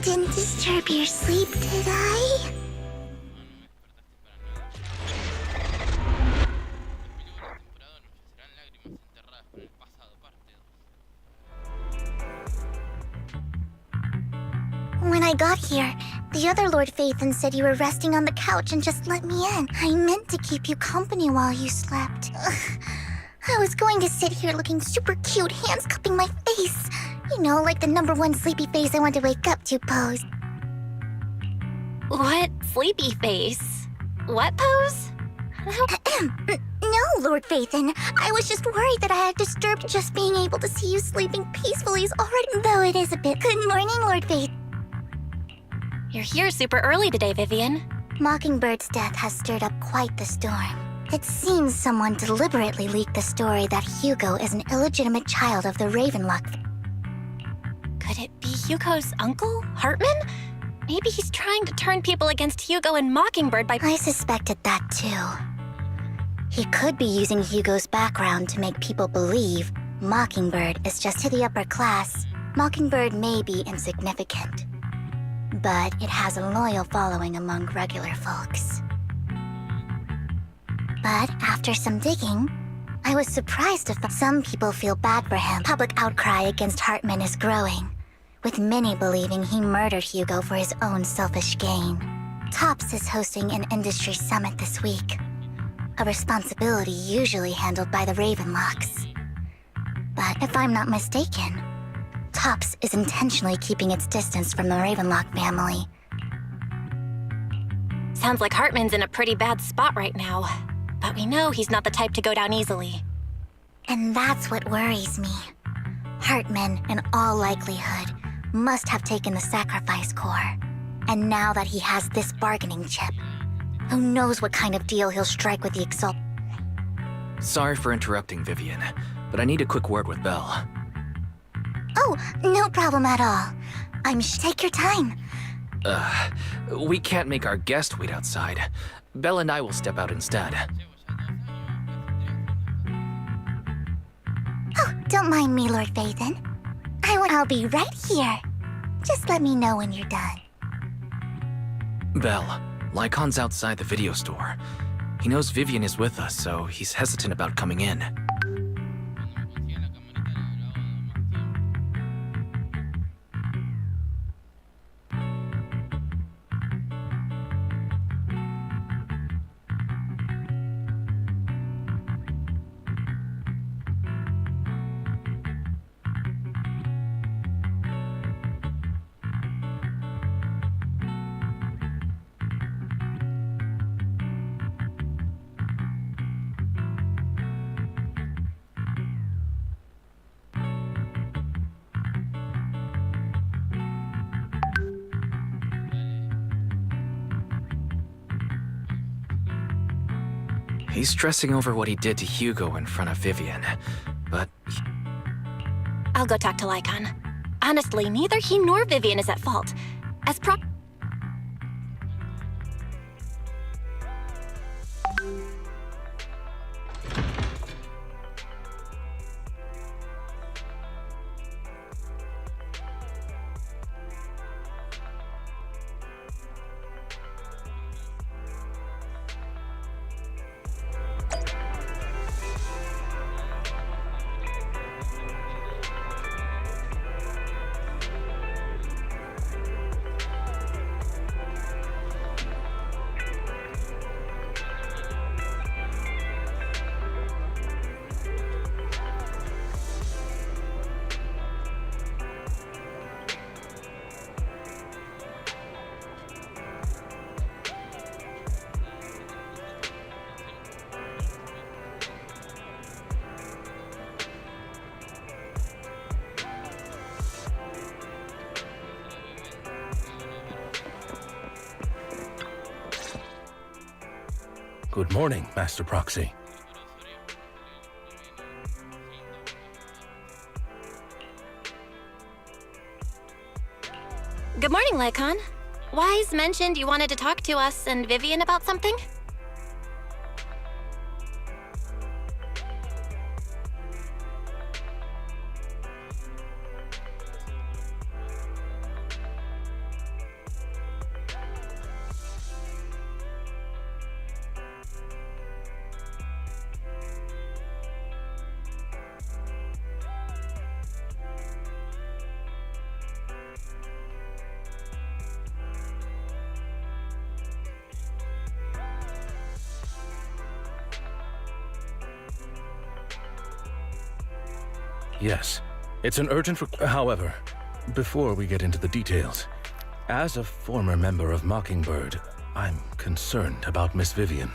didn't disturb your sleep, did I? When I got here, the other Lord Phaethon said you were resting on the couch and just let me in. I meant to keep you company while you slept. Ugh. I was going to sit here looking super cute, hands cupping my face. You know, like the #1 sleepy face I want to wake up to pose. What sleepy face? What pose? No, Lord Phaethon. I was just worried that I had disturbed just being able to see you sleeping peacefully is already... Though it is a bit... Good morning, Lord Phaethon. You're here super early today, Vivian. Mockingbird's death has stirred up quite the storm. It seems someone deliberately leaked the story that Hugo is an illegitimate child of the Ravenlock. Could it be Hugo's uncle, Hartman? Maybe he's trying to turn people against Hugo and Mockingbird by... I suspected that too. He could be using Hugo's background to make people believe Mockingbird is just to the upper class. Mockingbird may be insignificant, but it has a loyal following among regular folks. But after some digging, I was surprised to find some people feel bad for him. Public outcry against Hartman is growing, with many believing he murdered Hugo for his own selfish gain. TOPS is hosting an industry summit this week, a responsibility usually handled by the Ravenlocks. But if I'm not mistaken, TOPS is intentionally keeping its distance from the Ravenlock family. Sounds like Hartman's in a pretty bad spot right now. But we know he's not the type to go down easily. And that's what worries me. Hartman, in all likelihood, must have taken the sacrifice core. And now that he has this bargaining chip, who knows what kind of deal he'll strike with the Exalt. Sorry for interrupting, Vivian, but I need a quick word with Belle. Oh, no problem at all. Take your time. We can't make our guest wait outside. Belle and I will step out instead. Oh, don't mind me, Lord Phaethon. I'll be right here. Just let me know when you're done. Belle, Lycon's outside the video store. He knows Vivian is with us, so he's hesitant about coming in. He's stressing over what he did to Hugo in front of Vivian, but... I'll go talk to Lycon. Honestly, neither he nor Vivian is at fault. As Good morning, Master Proxy. Good morning, Lycon. Wise mentioned you wanted to talk to us and Vivian about something? Yes. It's an urgent However, before we get into the details, as a former member of Mockingbird, I'm concerned about Miss Vivian.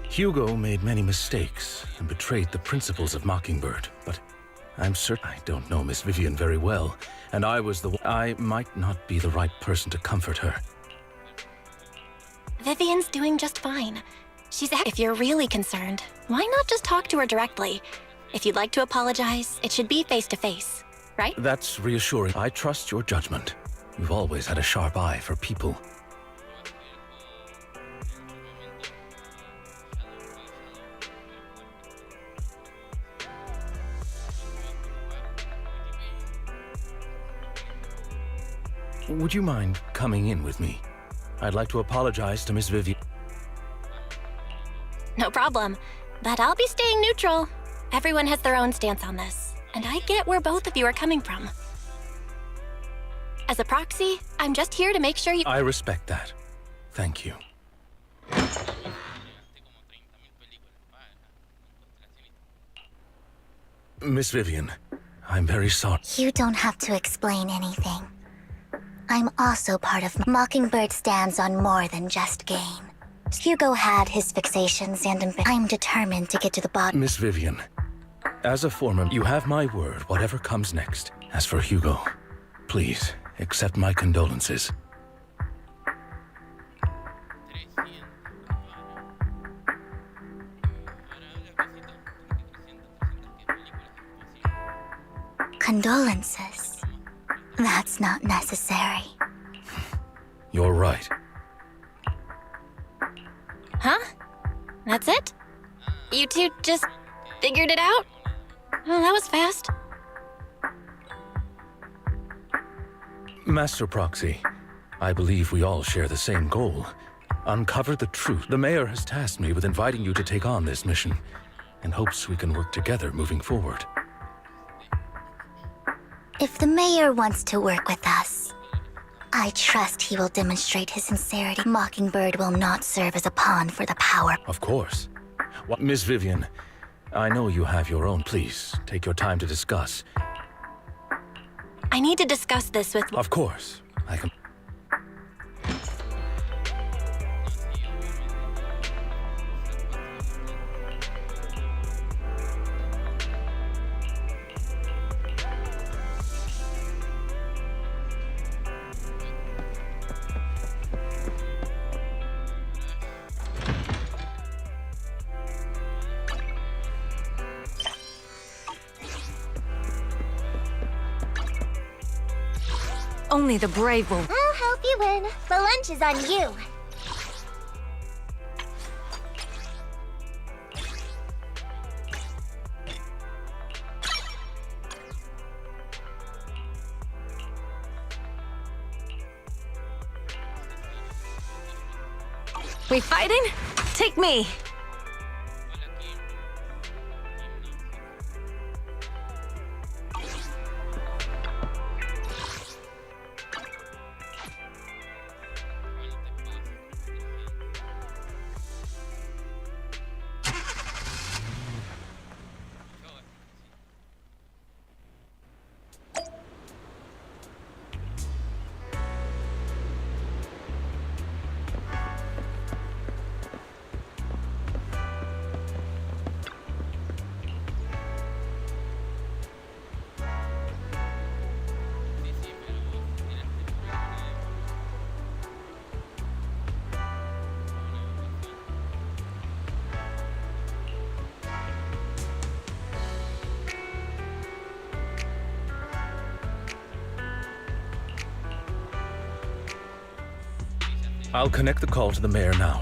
Hugo made many mistakes and betrayed the principles of Mockingbird, but I'm certain I don't know Miss Vivian very well, and I might not be the right person to comfort her. Vivian's doing just fine. If you're really concerned, why not just talk to her directly? If you'd like to apologize, it should be face-to-face, right? That's reassuring. I trust your judgment. You've always had a sharp eye for people. Would you mind coming in with me? I'd like to apologize to Miss Vivian. No problem. But I'll be staying neutral. Everyone has their own stance on this, and I get where both of you are coming from. As a proxy, I'm just here to make sure you— I respect that. Thank you. Miss Vivian, I'm very sorry. You don't have to explain anything. I'm also part of Mockingbird stands on more than just gain. Hugo had his fixations and I'm determined to get to the bottom. Miss Vivian, as a former, you have my word, whatever comes next. As for Hugo, please accept my condolences. Condolences? That's not necessary. You're right. Huh? That's it? You two just figured it out? Well, that was fast. Master Proxy, I believe we all share the same goal. Uncover the truth. The mayor has tasked me with inviting you to take on this mission, and hopes we can work together moving forward. If the mayor wants to work with us, I trust he will demonstrate his sincerity. Mockingbird will not serve as a pawn for the power. Of course. Miss Vivian, I know you have your own. Please, take your time to discuss. I need to discuss this with— Of course. I can... Only the brave will— I'll help you win. The lunch is on you. We fighting? Take me! I'll connect the call to the mayor now.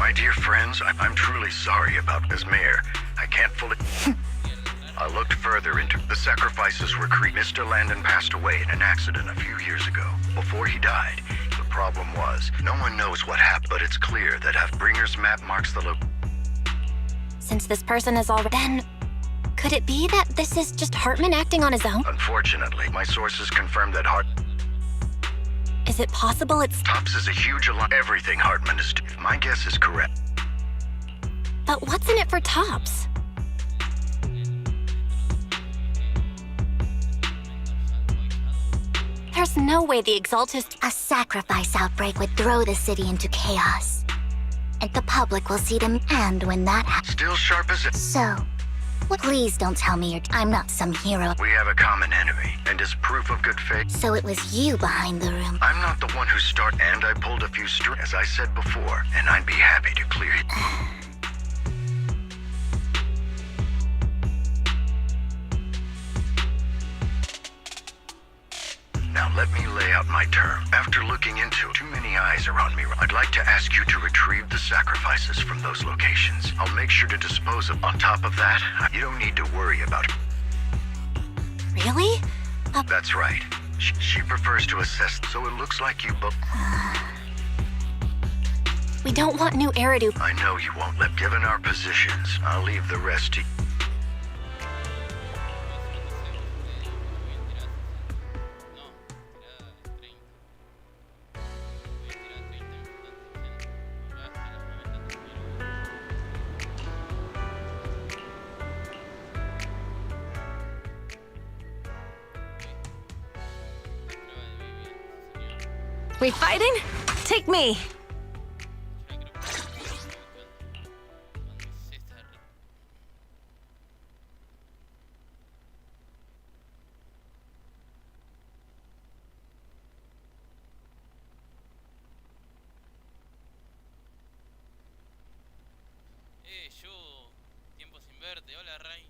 My dear friends, I'm truly sorry about this mayor. I can't fully... I looked further into the sacrifices were created. Mr. Landon passed away in an accident a few years ago. Before he died, the problem was, no one knows what happened, but it's clear that Bringer's map marks the Since this person is already... Then, could it be that this is just Hartman acting on his own? Unfortunately, my sources confirm that Is it possible it's... Tops is a huge everything Hartman is doing. My guess is correct. But what's in it for Tops? There's no way the Exaltist... A sacrifice outbreak would throw the city into chaos. And the public will see them, and when that happens... Still sharp as it... So, please don't tell me I'm not some hero. We have a common enemy, and as proof of good faith... So it was you behind the room. I'm not the one who started, and I pulled a few strings, as I said before, and I'd be happy to clear it. Now let me lay out my term. After looking into it, too many eyes are on me. I'd like to ask you to retrieve the sacrifices from those locations. I'll make sure to dispose of. On top of that, you don't need to worry about it. Really? That's right. She prefers to assess, so it looks like you both... We don't want new Eridu. I know you won't let... Given our positions, I'll leave the rest to... We fighting? Take me. Yo, tiempo sin verte. Hola, Ray.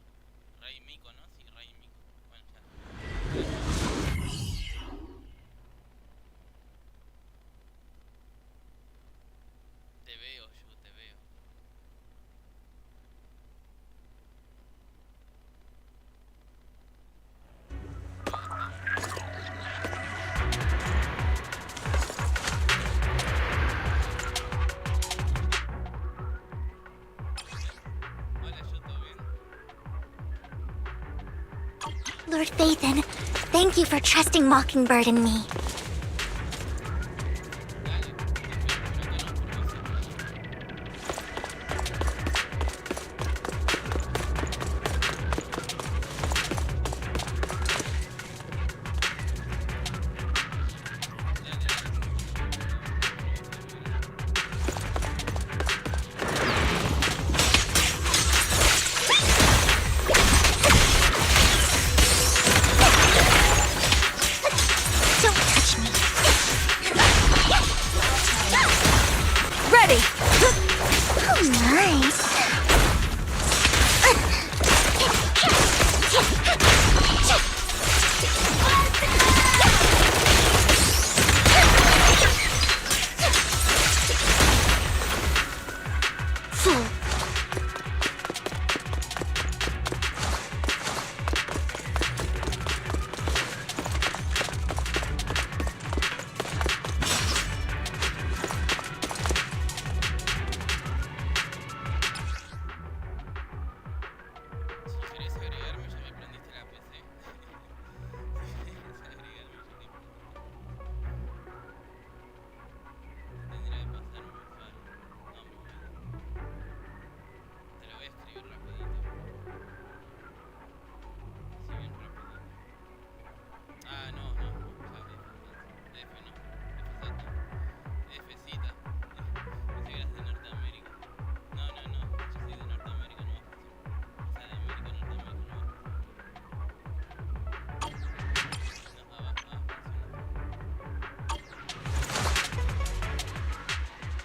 Ray Mico, ¿no? Sí, Ray Mico. Bueno, ya. Te veo, yo te veo. Hola, yo todo bien. Lord Phaethon, thank you for trusting Mockingbird and me. Don't touch me. Ready. Oh, nice. Fool. Si querés agregarme, ya me prendiste la PC. Si querés agregarme, yo te... Tendría que pasar un usuario. No, me voy. Te lo voy a escribir rapidito. Si bien rapidito. Ah, no, ya F no. Fcita. Pensé que eras de Norteamérica. No, yo soy de Norteamérica, no va a funcionar. O sea, de América, Norteamérica, no va a funcionar. No, funciona.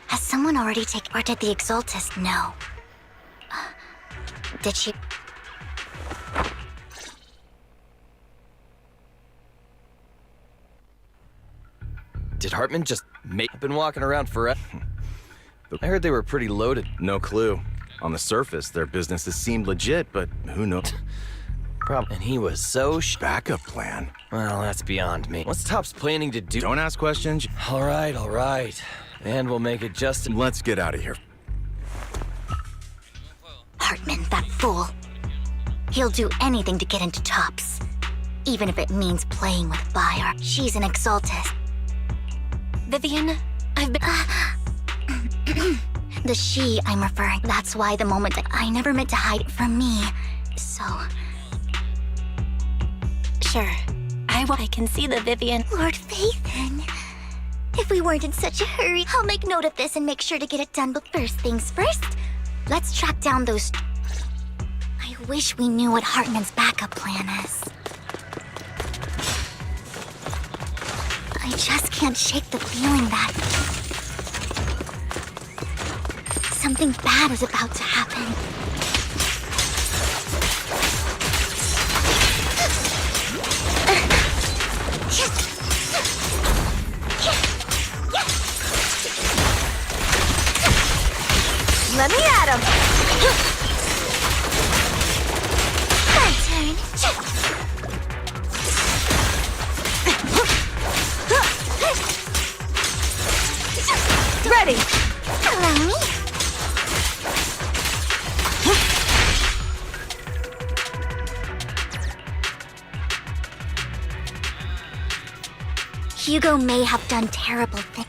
Has someone already taken, or did the Exaltist know? Did she? Did Hartman just make... Been walking around forever. I heard they were pretty loaded. No clue. On the surface, their businesses seemed legit, but who knows? And he was so Backup plan. Well, that's beyond me. What's Topps planning to do? Don't ask questions. All right. And we'll make it just... Let's get out of here. Hartman, that fool. He'll do anything to get into Topps, even if it means playing with fire. She's an exaltist. Vivian, I've been... The she I'm referring. That's why the moment I never meant to hide it from me. So, Sure. I can see the Vivian. Lord Phaethon, if we weren't in such a hurry, I'll make note of this and make sure to get it done. But first things first, let's track down those... I wish we knew what Hartman's backup plan is. I just can't shake the feeling that something bad is about to happen. Let me at him. My turn. Ready. Allow me. Hugo may have done terrible things.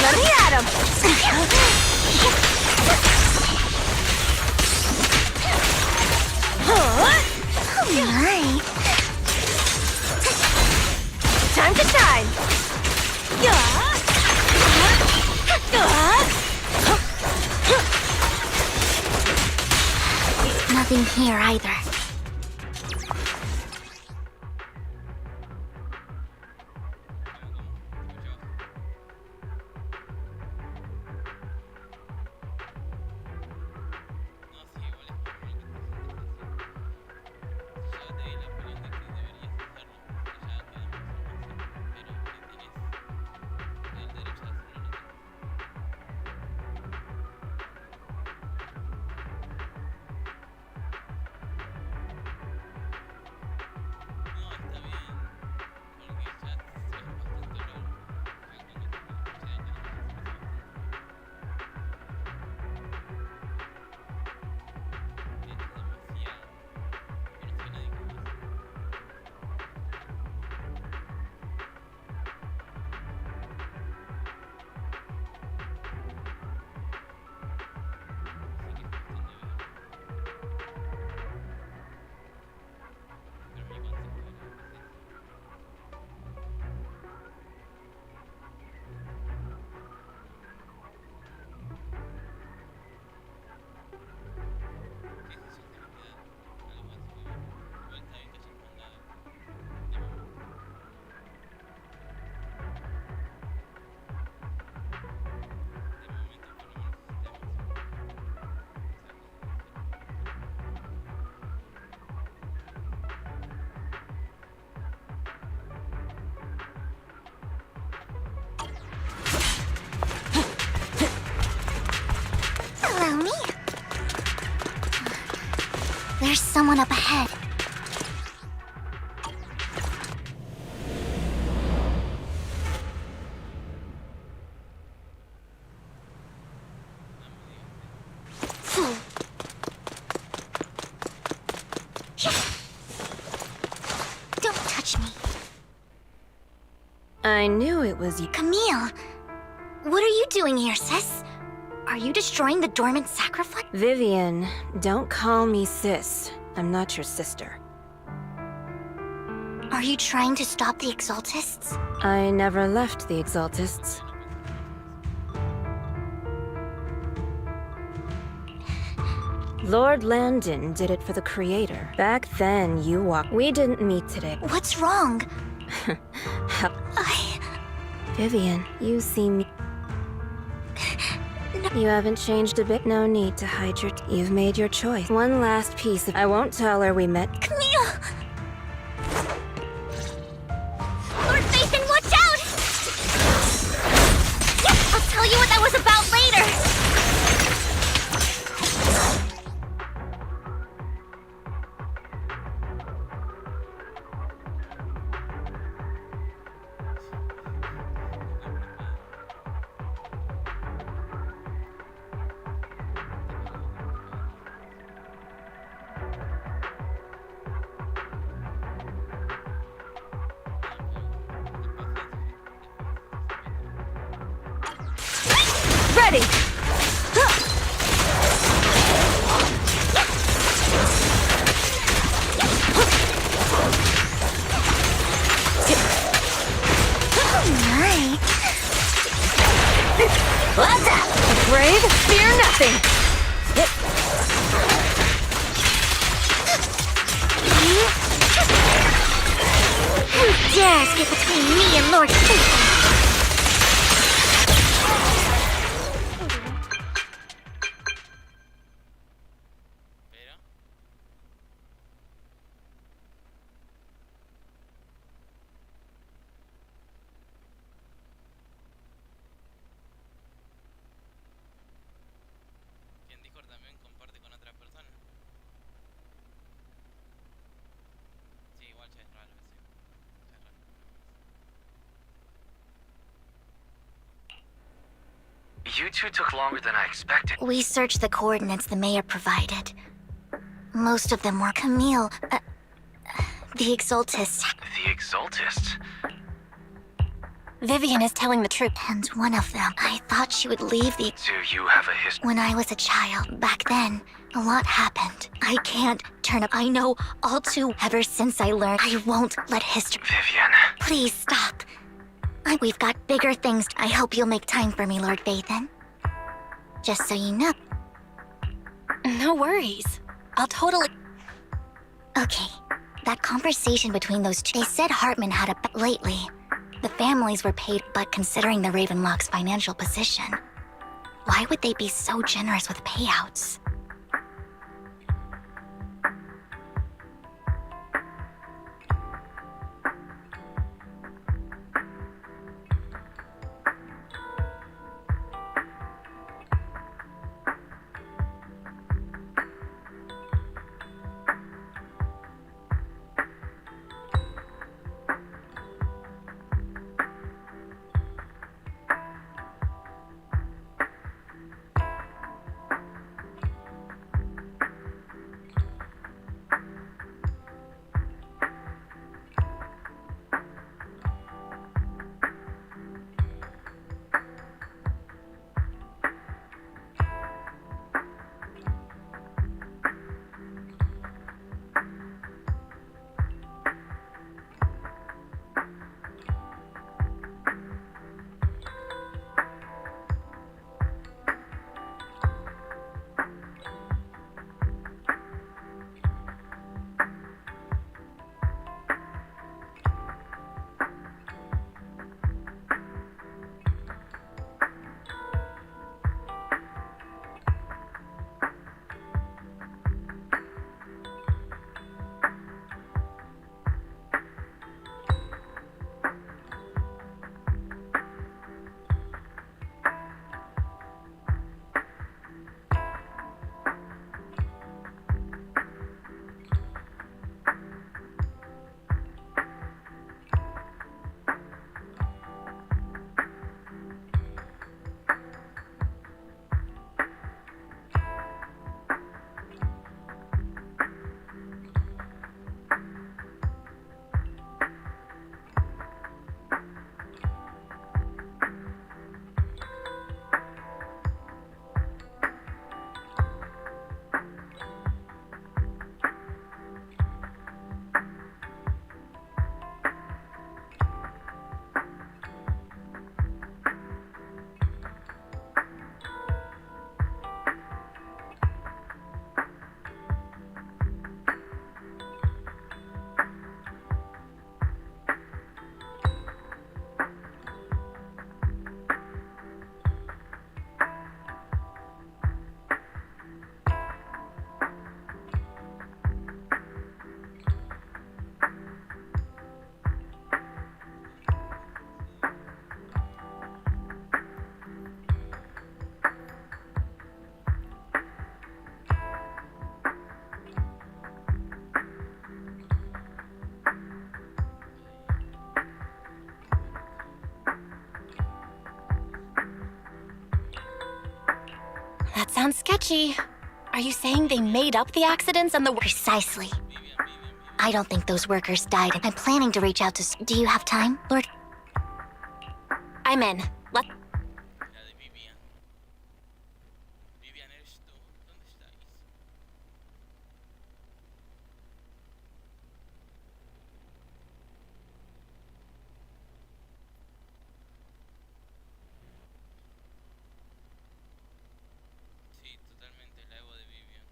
Let me at him! Oh my. Time to shine! Nothing here either. Allow me. There's someone up ahead. Don't touch me. I knew it was you. Camille, what are you doing here, sis? Are you destroying the dormant sacrifice? Vivian, don't call me sis. I'm not your sister. Are you trying to stop the Exaltists? I never left the Exaltists. Lord Landon did it for the Creator. Back then, you walked. We didn't meet today. What's wrong? Vivian, you seem... You haven't changed a bit. No need to hide your... You've made your choice. One last piece of... I won't tell her we met. Camille! Lord Nathan, watch out! I'll tell you what that was about later! Ready! What's up? Brave, fear nothing! Who dares get between me and Lord Nathan? Pero quien dijo también comparte con otra persona. Sí, igual ya es raro eso. Ya es raro. You two took longer than I expected. We searched the coordinates the mayor provided. Most of them were Camille. The Exaltists. The Exaltists? Vivian is telling the truth. And one of them, I thought she would leave the... Do you have a history? When I was a child, back then, a lot happened. I can't turn up. I know all too. Ever since I learned, I won't let history... Vivian. Please stop. We've got bigger things. I hope you'll make time for me, Lord Vathan. Just so you know. No worries. I'll totally... Okay, that conversation between those two... They said Hartman had a... Lately, the families were paid, but considering the Ravenlock's financial position, why would they be so generous with payouts? That sounds sketchy. Are you saying they made up the accidents and the... Precisely. I don't think those workers died. I'm planning to reach out to... Do you have time, Lord? I'm in. Let... La de Vivian. Vivian, ¿eres tú? ¿Dónde estáis? Sí, totalmente, la Evo de Vivian.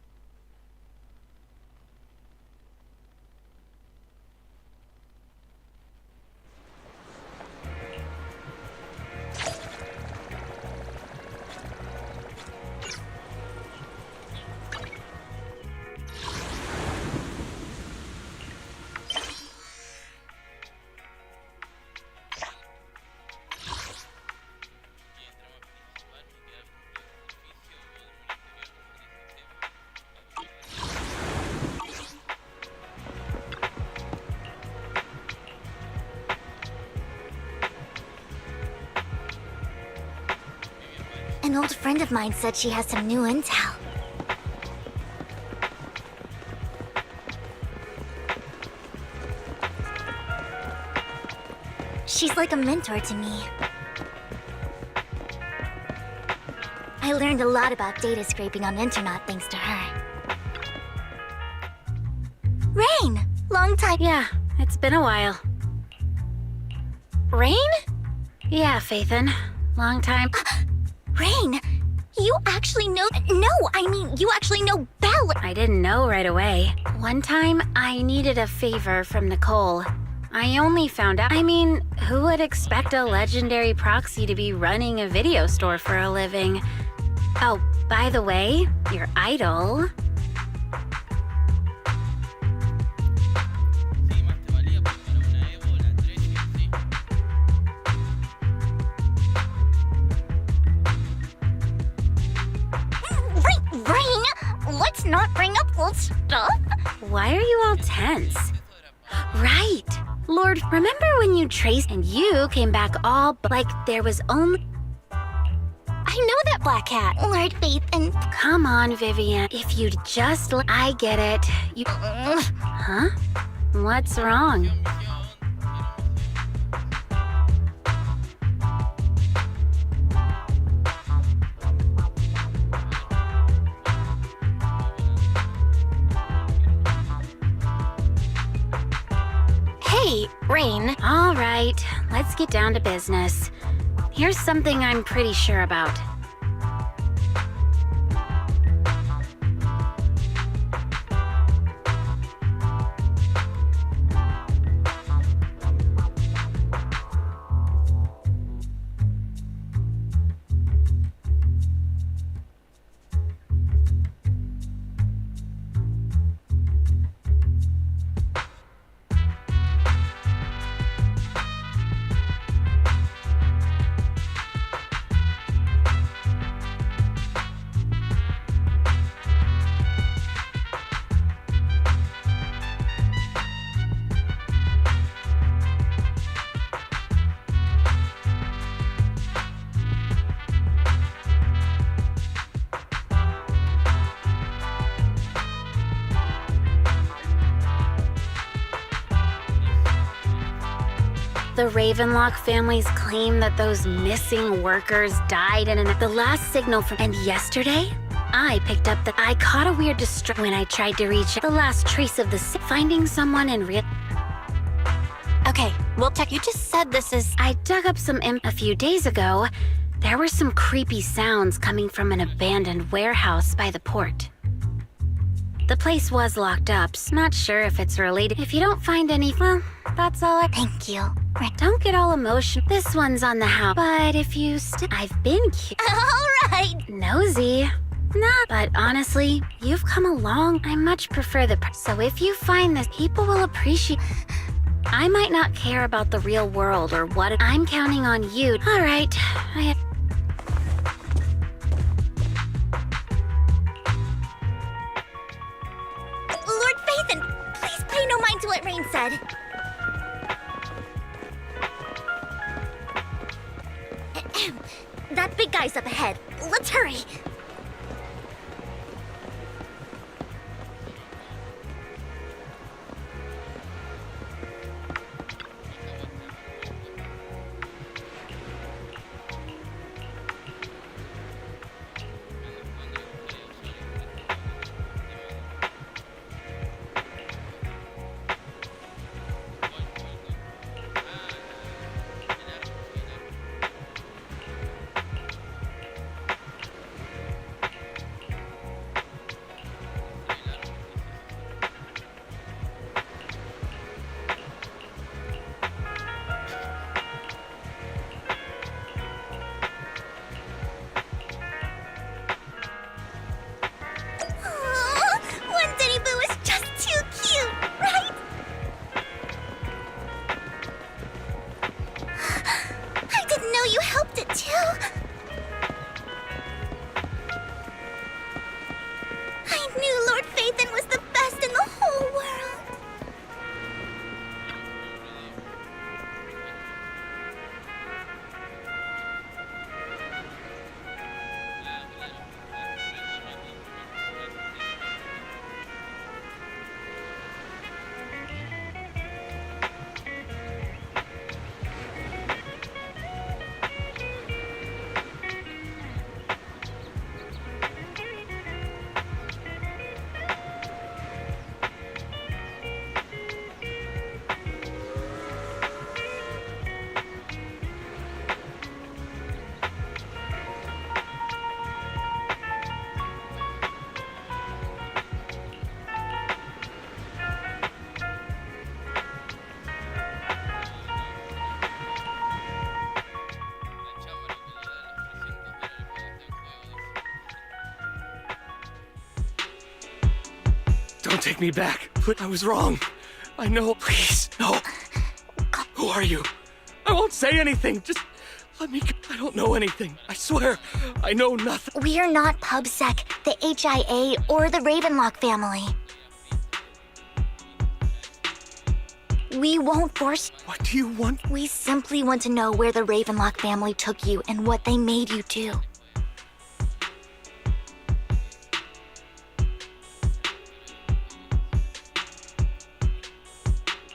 Y en trama principal me queda complejo edificio hubo demolido interior como dice An old friend of mine said she has some new intel. She's like a mentor to me. I learned a lot about data scraping on the internet thanks to her. Rain! Long time. Yeah, it's been a while. Rain? Yeah, Faithin. Long time. Rain! You actually know— No, I mean, you actually know Belle! I didn't know right away. One time, I needed a favor from Nicole. I only found out— I mean, who would expect a legendary proxy to be running a video store for a living? Oh, by the way, your idol— Sí, más te valía porque para una Evo, la 3 sí o sí. Rain! Let's not bring up old stuff! Why are you all tense? Right! Lord, remember when you traced and you came back all like there was only— I know that black cat. Lord Faithin. Come on, Vivian. If you'd just I get it. You— Huh? What's wrong? Hey, Rain. All right, let's get down to business. Here's something I'm pretty sure about. The Ravenlock family's claim that those missing workers died in the last signal from— And yesterday, I picked up that I caught a weird when I tried to reach the last trace of the finding someone in real— Okay, we'll check. You just said this is— I dug up some a few days ago. There were some creepy sounds coming from an abandoned warehouse by the port. The place was locked up, so not sure if it's related. If you don't find any— well, that's all I— Thank you. Don't get all emotional. This one's on the house. But if you I've been Alright! nosy. Nah, but honestly, you've come along. I much prefer the— So if you find this, people will appreciate— I might not care about the real world or what— I'm counting on you. Alright, Lord Faithin, please pay no mind to what Rain said. That big guy's up ahead. Let's hurry. Don't take me back. I was wrong. I know. Please, no. Who are you? I won't say anything. Just let me go. I don't know anything. I swear. I know nothing. We are not PubSec, the HIA, or the Ravenlock family. We won't force. What do you want? We simply want to know where the Ravenlock family took you and what they made you do.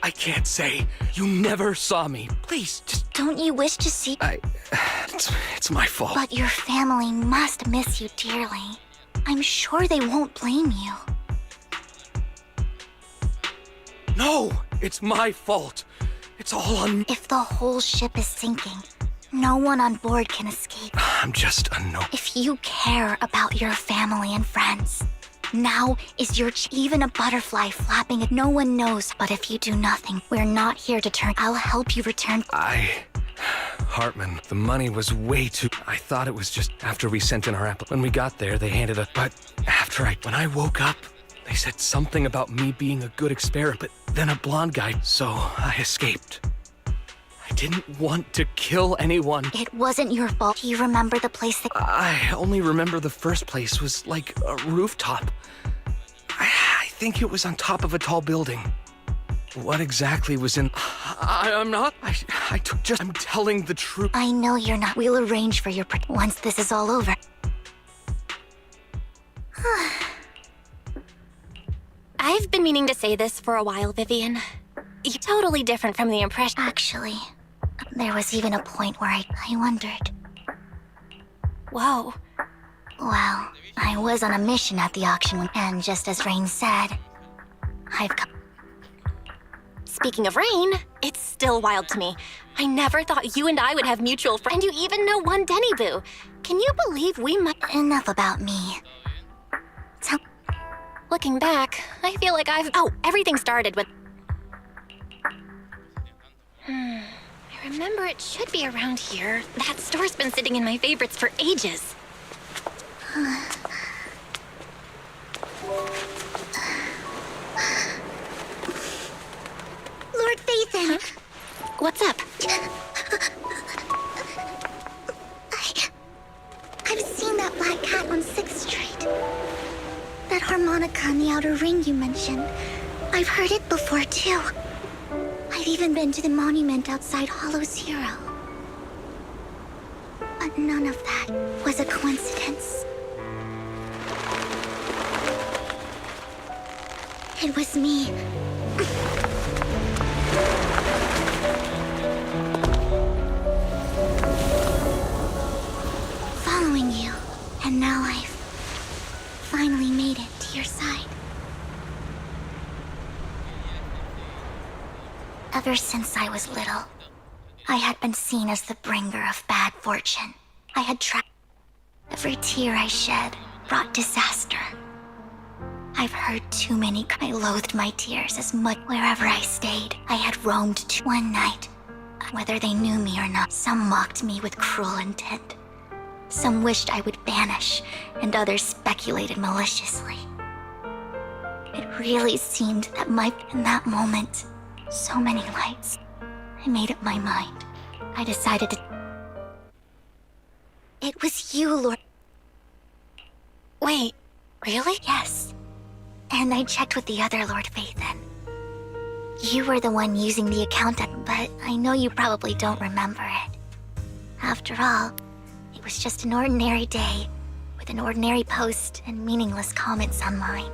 I can't say. You never saw me. Please, just... Don't you wish to see? It's my fault. But your family must miss you dearly. I'm sure they won't blame you. No! It's my fault. It's all on me. If the whole ship is sinking, no one on board can escape. I'm just annoyed. If you care about your family and friends, now is your even a butterfly flapping it. No one knows. But if you do nothing, we're not here to turn. I'll help you return. Hartman, the money was way too... I thought it was just after we sent in our app. When we got there, they handed us... But when I woke up, they said something about me being a good experiment, but then a blonde guy, so I escaped. I didn't want to kill anyone. It wasn't your fault. Do you remember the place that... I only remember the first place was like a rooftop. I think it was on top of a tall building. What exactly was in... I'm not... I'm telling the truth. I know you're not. We'll arrange for your... once this is all over. I've been meaning to say this for a while, Vivian. You're totally different from the impression. Actually, there was even a point where I wondered. Whoa. Well, I was on a mission at the auction, and just as Rain said, I've come... Speaking of Rain, it's still wild to me. I never thought you and I would have mutual friends. And you even know one Denny Boo. Can you believe we might... Enough about me. Looking back, I feel like everything started with... I remember it should be around here. That store's been sitting in my favorites for ages. Lord Phaethon! Huh? What's up? I've seen that black cat on 6th Street. That harmonica in the outer ring you mentioned. I've heard it before, too. I've even been to the monument outside Hollow Zero. But none of that was a coincidence. It was me. Following you, and now I've finally made it to your side. Ever since I was little, I had been seen as the bringer of bad fortune. I had tracked. Every tear I shed brought disaster. I've heard too many. I loathed my tears as much wherever I stayed. I had roamed to one night. Whether they knew me or not, some mocked me with cruel intent. Some wished I would vanish, and others speculated maliciously. It really seemed that in that moment, so many lights. I made up my mind. I decided to... It was you, Lord... Wait, really? Yes. And I checked with the other Lord Phaethon. You were the one using the account, but I know you probably don't remember it. After all, it was just an ordinary day, with an ordinary post and meaningless comments online.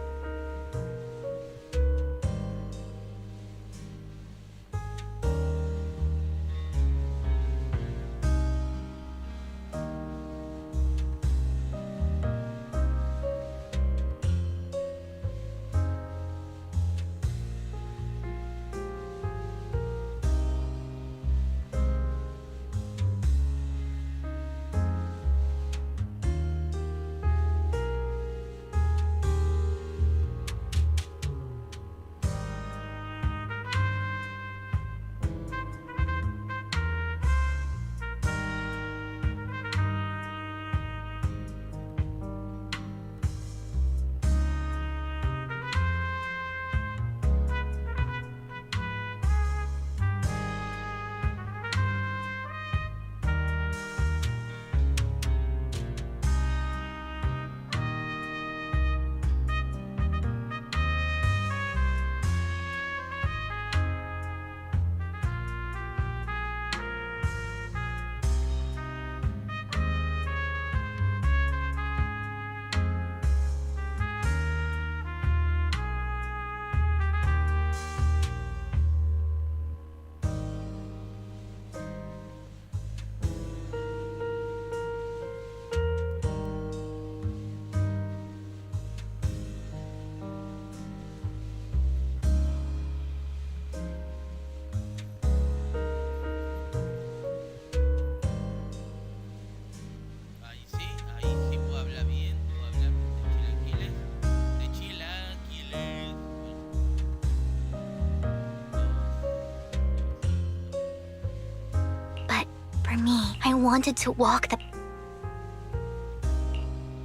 For me, I wanted to walk the...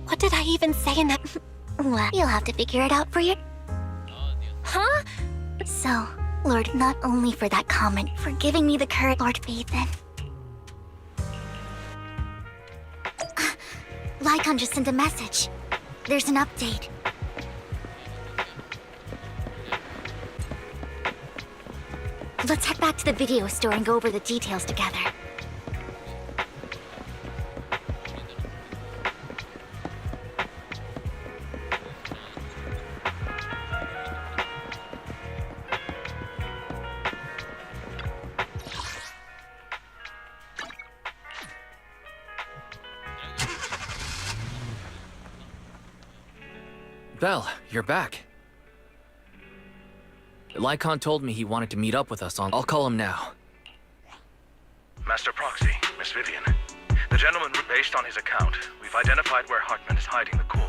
What did I even say in that? Well, you'll have to figure it out for your... Huh? So, Lord, not only for that comment, for giving me the courage, Lord Phaethon. Lycon just sent a message. There's an update. Let's head back to the video store and go over the details together. Belle, you're back. Lycon told me he wanted to meet up with us on... I'll call him now. Master Proxy, Miss Vivian. The gentleman, based on his account, we've identified where Hartman is hiding the core.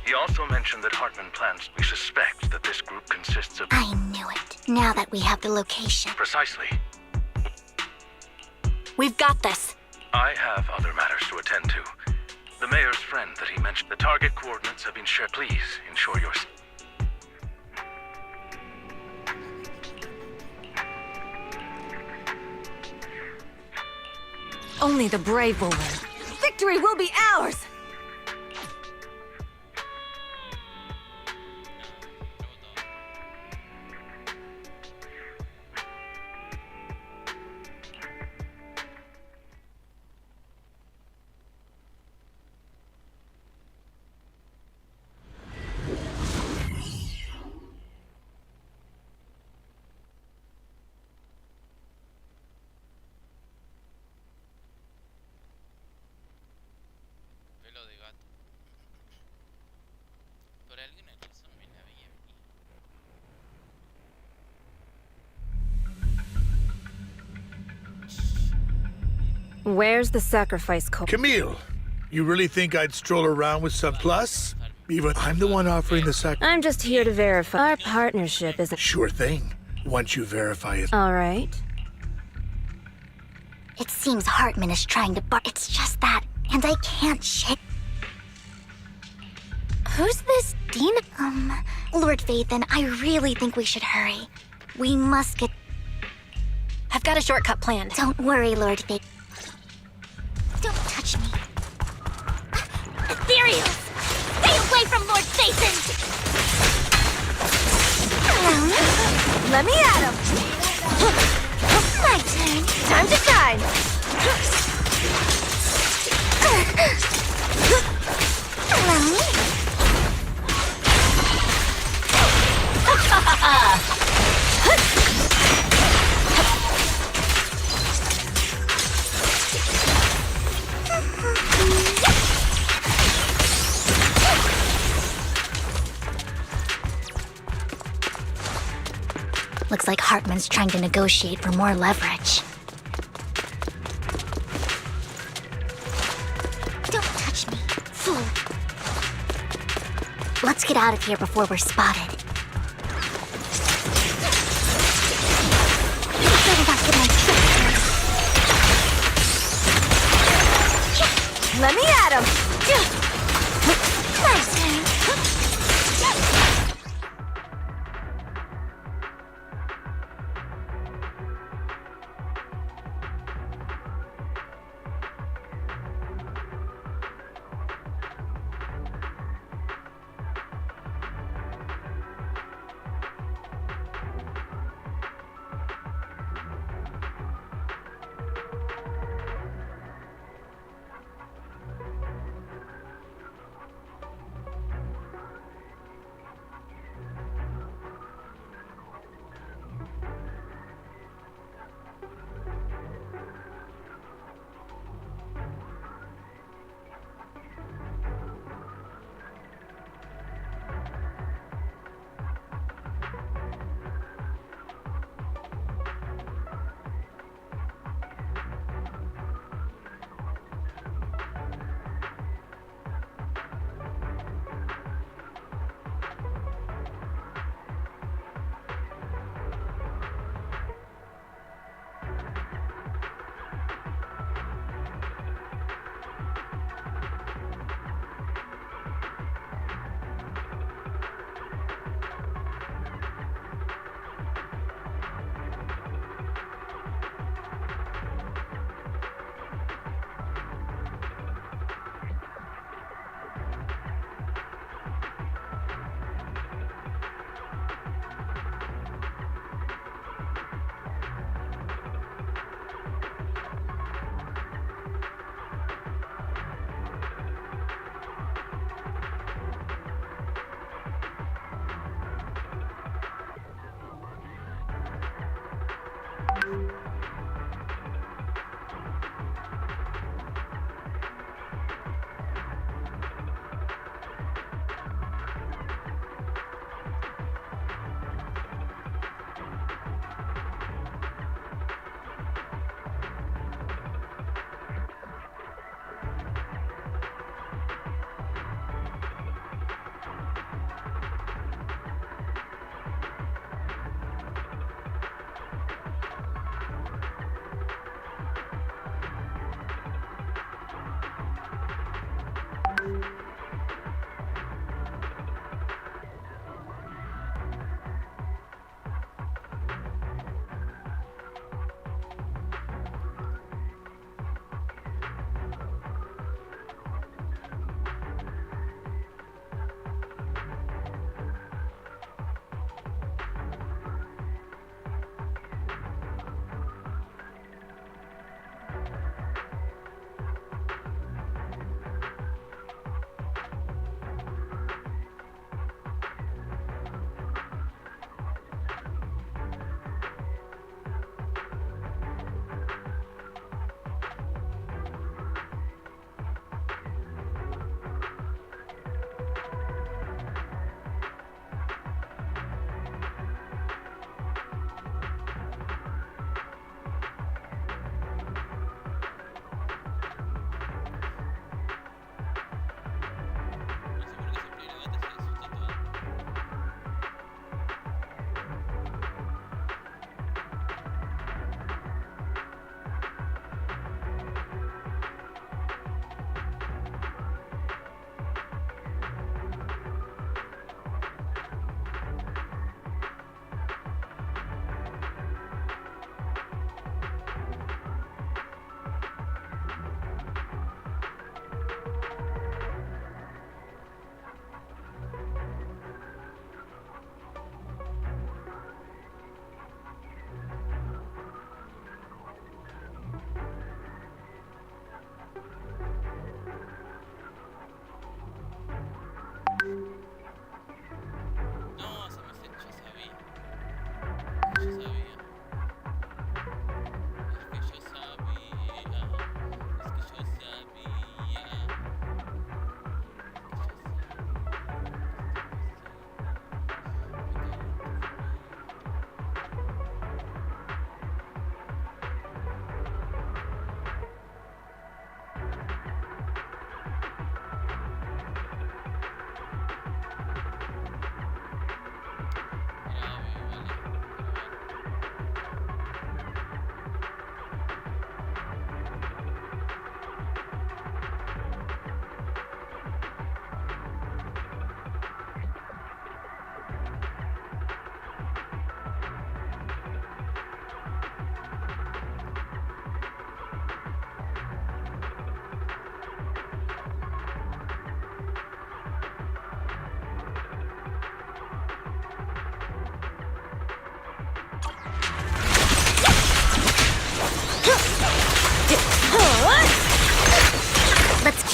He also mentioned that Hartman plans. We suspect that this group consists of... I knew it. Now that we have the location. Precisely. We've got this. I have other matters to attend to. The mayor's friend that he mentioned. The target coordinates have been shared. Please ensure your... Only the brave will win. Victory will be ours! Pelo de gato. Por alguna razón me la veía venir. Where's the sacrifice code? Camille, you really think I'd stroll around with some plus? Even I'm the one offering the I'm just here to verify. Our partnership isn't... Sure thing. Once you verify it. All right. It seems Hartman is trying to It's just that, and I can't shake... Who's this Dean? Lord Phaethon, I really think we should hurry. We must get... I've got a shortcut planned. Don't worry, Lord Phaethon. Don't touch me. Ethereals! Stay away from Lord Phaethon! Let me at him! My turn. Time to shine! Allow me. Looks like Hartman's trying to negotiate for more leverage. Don't touch me, fool. Let's get out of here before we're spotted. You better not get at him! Nice, Hank.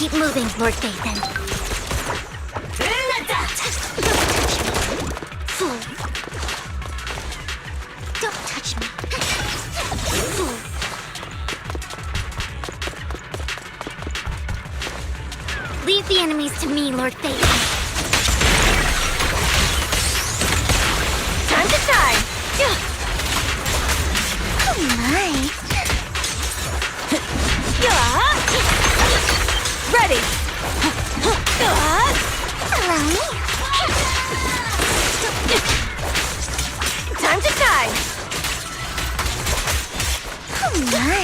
Keep moving, Lord Phaethon. Fool. Don't touch me. Fool. Leave the enemies to me, Lord Phaethon. Time to shine! Oh my. Ready! Allow me. Time to shine! Oh my.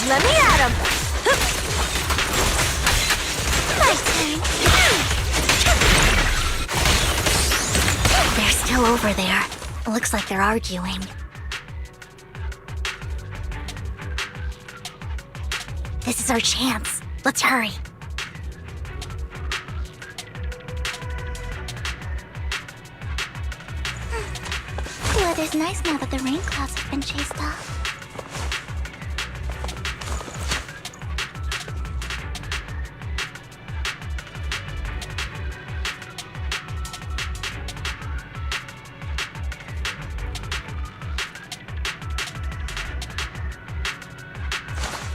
Let me at him! My turn. They're still over there. Looks like they're arguing. This is our chance. Let's hurry. The weather's nice now that the rain clouds have been chased off.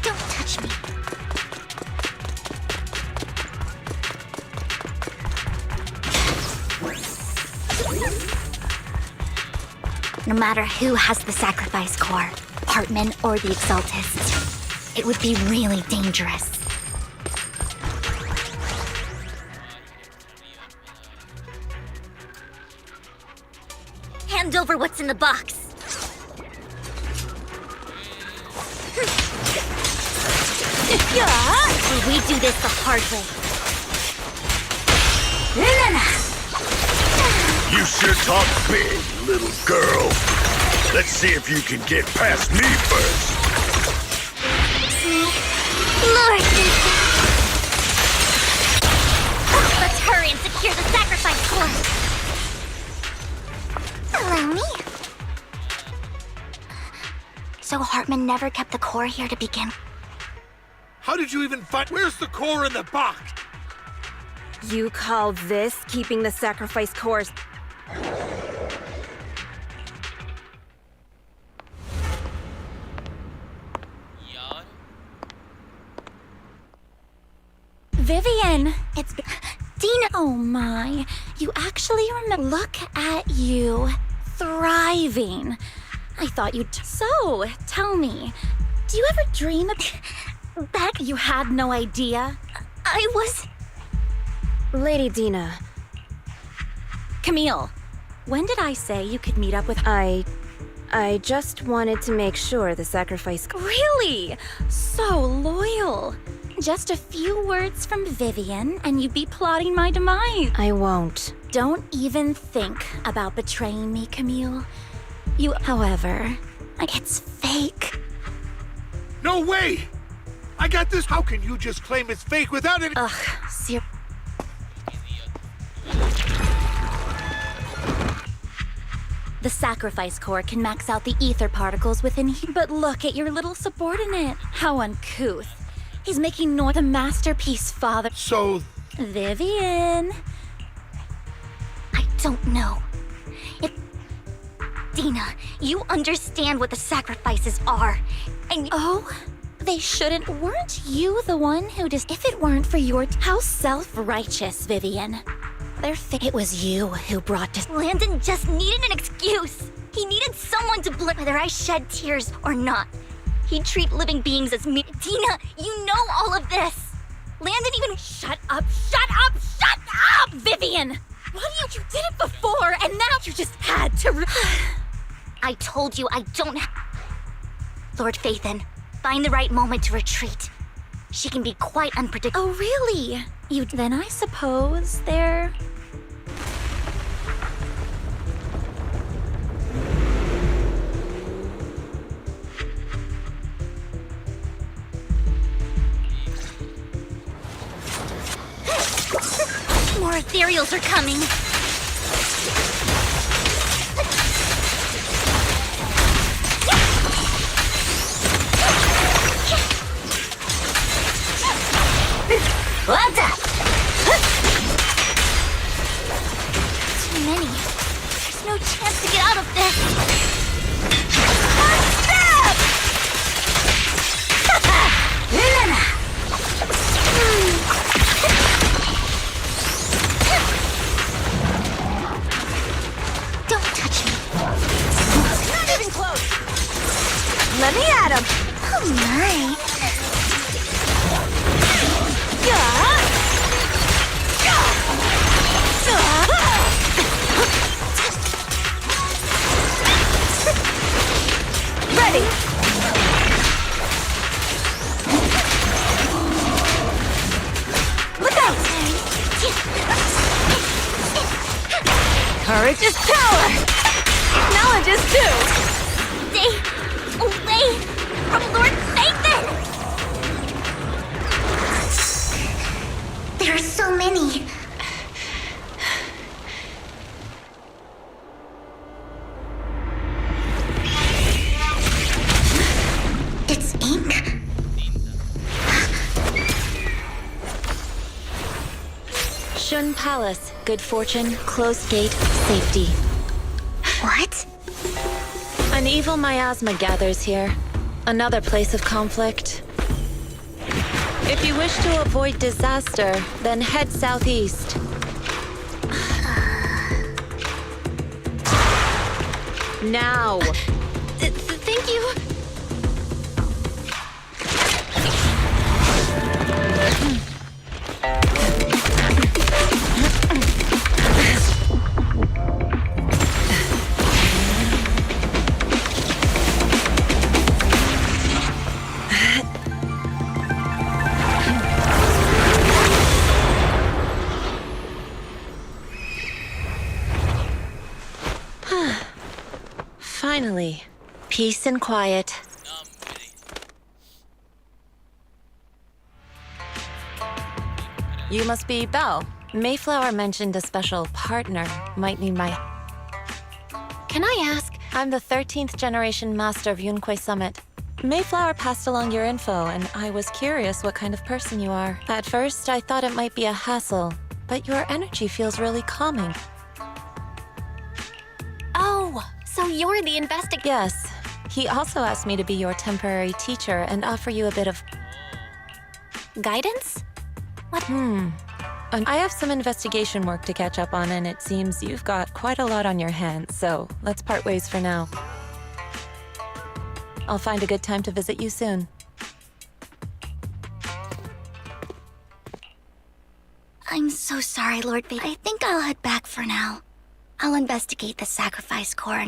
Don't touch me. No matter who has the sacrifice core, Hartman or the Exaltists, it would be really dangerous. Hand over what's in the box. We do this the hard way. You sure talk big, little girl. Let's see if you can get past me first. Lord! Let's hurry and secure the sacrifice core. Allow me. So Hartman never kept the core here to begin. How did you even find? Where's the core in the box? You call this keeping the sacrifice cores? यार Vivian! It's Dina. Oh my, you actually remember. Look at you, thriving. I thought you'd. So, tell me, do you ever dream of. Back, You had no idea? I was. Lady Dina, Camille, when did I say you could meet up with. I just wanted to make sure the sacrifice. Really? So loyal. Just a few words from Vivian, and you'd be plotting my demise. I won't. Don't even think about betraying me, Camille. You, however, it's fake. No way! I got this. How can you just claim it's fake without any? Ugh, The sacrifice core can max out the ether particles within here. But look at your little subordinate. How uncouth. He's making the masterpiece, father. So, Vivian. I don't know. Dina, you understand what the sacrifices are. And Oh, they shouldn't. Weren't you the one who just. If it weren't for your. How self-righteous, Vivian. It was you who brought this. Landon just needed an excuse. He needed someone to blame, whether I shed tears or not. He'd treat living beings as me. Dina, you know all of this. Landon even. Shut up, Vivian! Why did you did it before, and now you just had to. I told you I don't. Lord Phaethon, find the right moment to retreat. She can be quite unpredictable. Oh, really? Then I suppose they're. ethereals are coming. What's up? Too many. There's no chance to get out of this. Don't touch me. Not even close. Let me at him. Oh my. Ready. Look out! Courage is power! Knowledge is too! Stay away from Lord Nathan! There are so many. It's ink. Shun Palace. Good fortune, closed gate, safety. What? An evil miasma gathers here. Another place of conflict. If you wish to avoid disaster, then head southeast. Now. Thank you. Finally, peace and quiet. You must be Belle. Mayflower mentioned a special partner might need my... Can I ask? I'm the 13th generation master of Yunquei Summit. Mayflower passed along your info, and I was curious what kind of person you are. At first, I thought it might be a hassle, but your energy feels really calming. Oh, so you're the investigator? Yes. He also asked me to be your temporary teacher and offer you a bit of... guidance? What? I have some investigation work to catch up on, and it seems you've got quite a lot on your hands, so let's part ways for now. I'll find a good time to visit you soon. I'm so sorry, Lord Vader. I think I'll head back for now. I'll investigate the sacrifice core.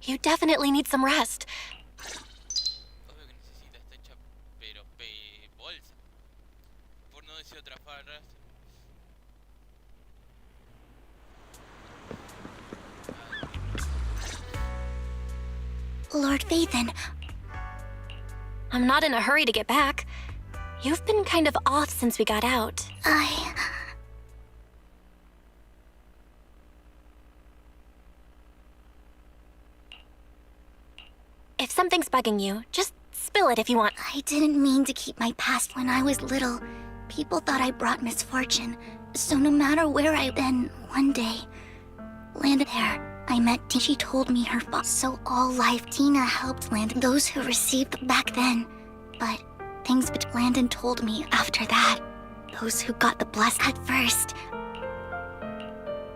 You definitely need some rest. Obvio que necesita, está hecha pero bolsa. Por no decir otra frase. Lord Vathan. I'm not in a hurry to get back. You've been kind of off since we got out. If something's bugging you, just spill it if you want. I didn't mean to keep my past when I was little. People thought I brought misfortune. So no matter where I've been, one day, landed there. I met Tina. She told me her father. So all life, Tina helped Landon. Those who received them back then. But things but Landon told me after that. Those who got the blessing at first.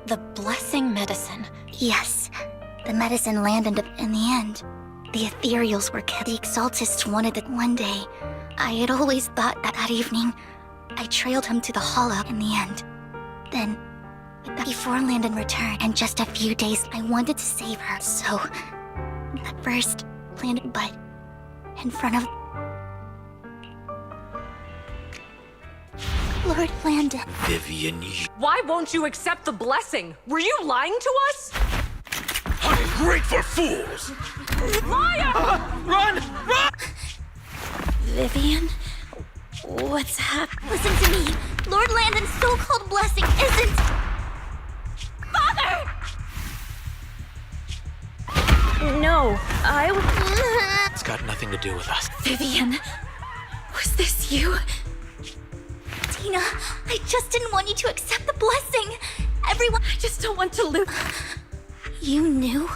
The blessing medicine. Yes. The medicine Landon in the end. The ethereals were kept. The exaltists wanted it one day. I had always thought that evening, I trailed him to the hollow in the end. Then, before Landon returned, and just a few days, I wanted to save her. So, at first, Landon, but in front of Lord Landon. Vivian, Why won't you accept the blessing? Were you lying to us? ungrateful fools! Liar! Run! Run! Vivian? What's happening? Listen to me. Lord Landon's so-called blessing isn't... Father! No, It's got nothing to do with us. Vivian, was this you? Tina, I just didn't want you to accept the blessing. Everyone... I just don't want to lose. You knew?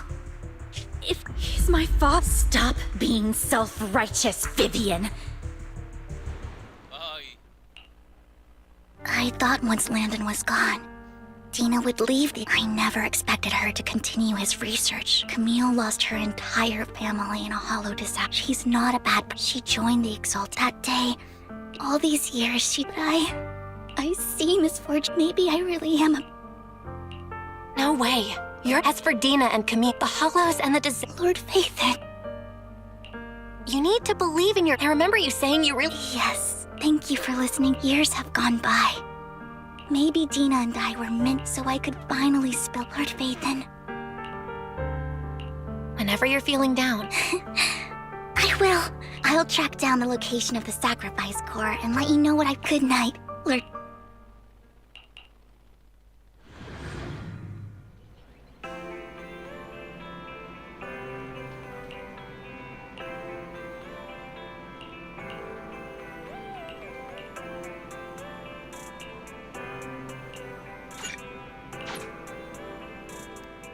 If he's my father, stop being self-righteous, Vivian. Ay. I thought once Landon was gone, Tina would leave the... I never expected her to continue his research. Camille lost her entire family in a hollow disaster. She's not a bad person. She joined the Exalt that day. All these years, I see misfortune. Maybe I really am a... No way. You're as for Dina and Camille, the hollows and the Lord Faithin. You need to believe in your... I remember you saying you really... Yes, thank you for listening. Years have gone by. Maybe Dina and I were meant so I could finally spill Lord Faithin. Whenever you're feeling down. I will. I'll track down the location of the sacrifice core and let you know what I... Good night, Lord...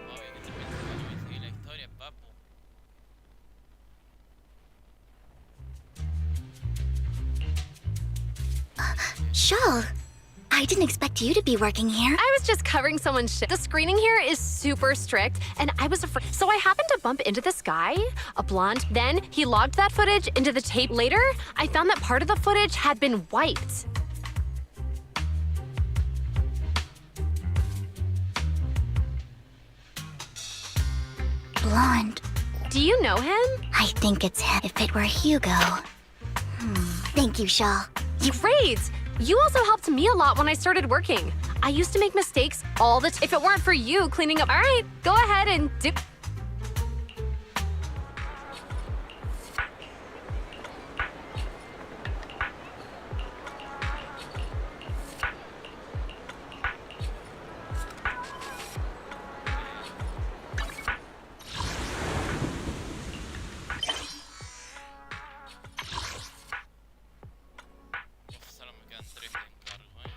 Obvio que te piensas que no me sigue la historia, papu. Shaw, I didn't expect you to be working here. I was just covering someone's shit. The screening here is super strict, and I was afraid. So I happened to bump into this guy, a blonde. Then he logged that footage into the tape. Later, I found that part of the footage had been wiped. Blonde. Do you know him? I think it's him. If it were Hugo. Thank you, Shaw. Great! You also helped me a lot when I started working. I used to make mistakes all the time. If it weren't for you cleaning up, all right, go ahead and do. Solo me quedan 3 de encargo, ¿eh?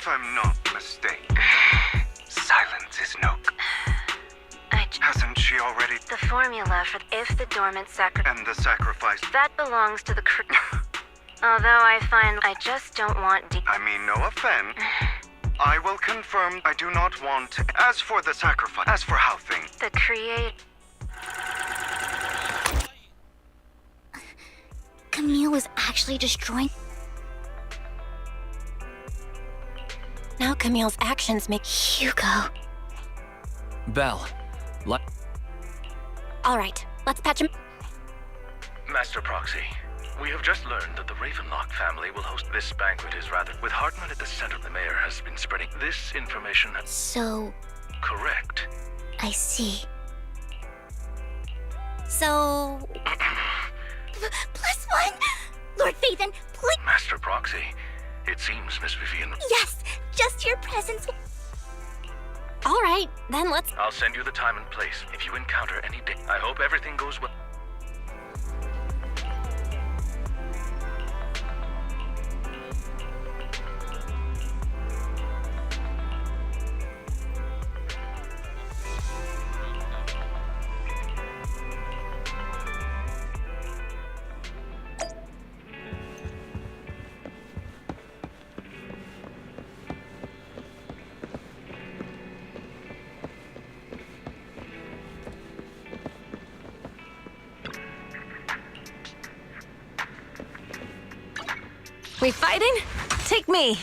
If I'm not mistaken, silence is no... Hasn't she already... The formula for if the dormant sacrifice... And the sacrifice... That belongs to the Although I find I just don't want I mean, no offense. I will confirm I do not want to... As for the sacrifice... As for how things... The create... Camille was actually destroying... Now Camille's actions make Hugo. Belle, All right, let's patch him. Master Proxy, we have just learned that the Ravenlock family will host this banquet with Hartman at the center. The mayor has been spreading this information. So... Correct. I see. So... +1! Lord Phaethon, please... Master Proxy, it seems Miss Vivian... Yes! Just your presence... All right, then let's... I'll send you the time and place if you encounter any day. I hope everything goes well. We fighting? Take me.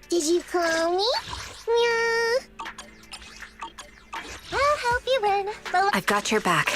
Did you call me? Meow. I'll help you win. I've got your back.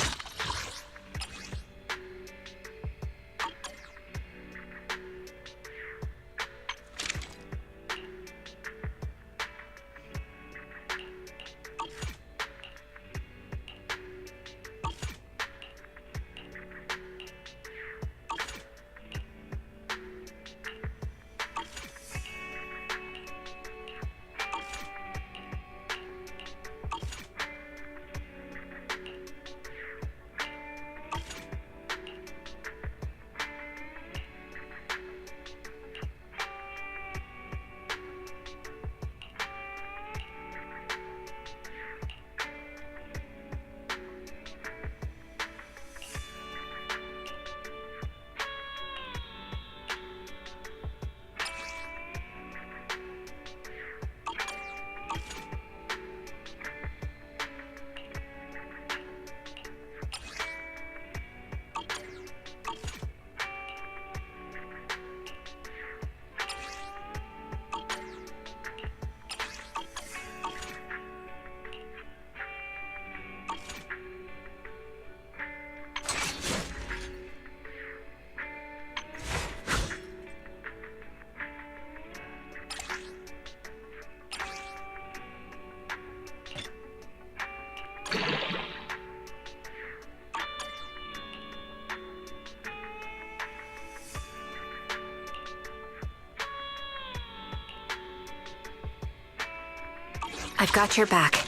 I've got your back.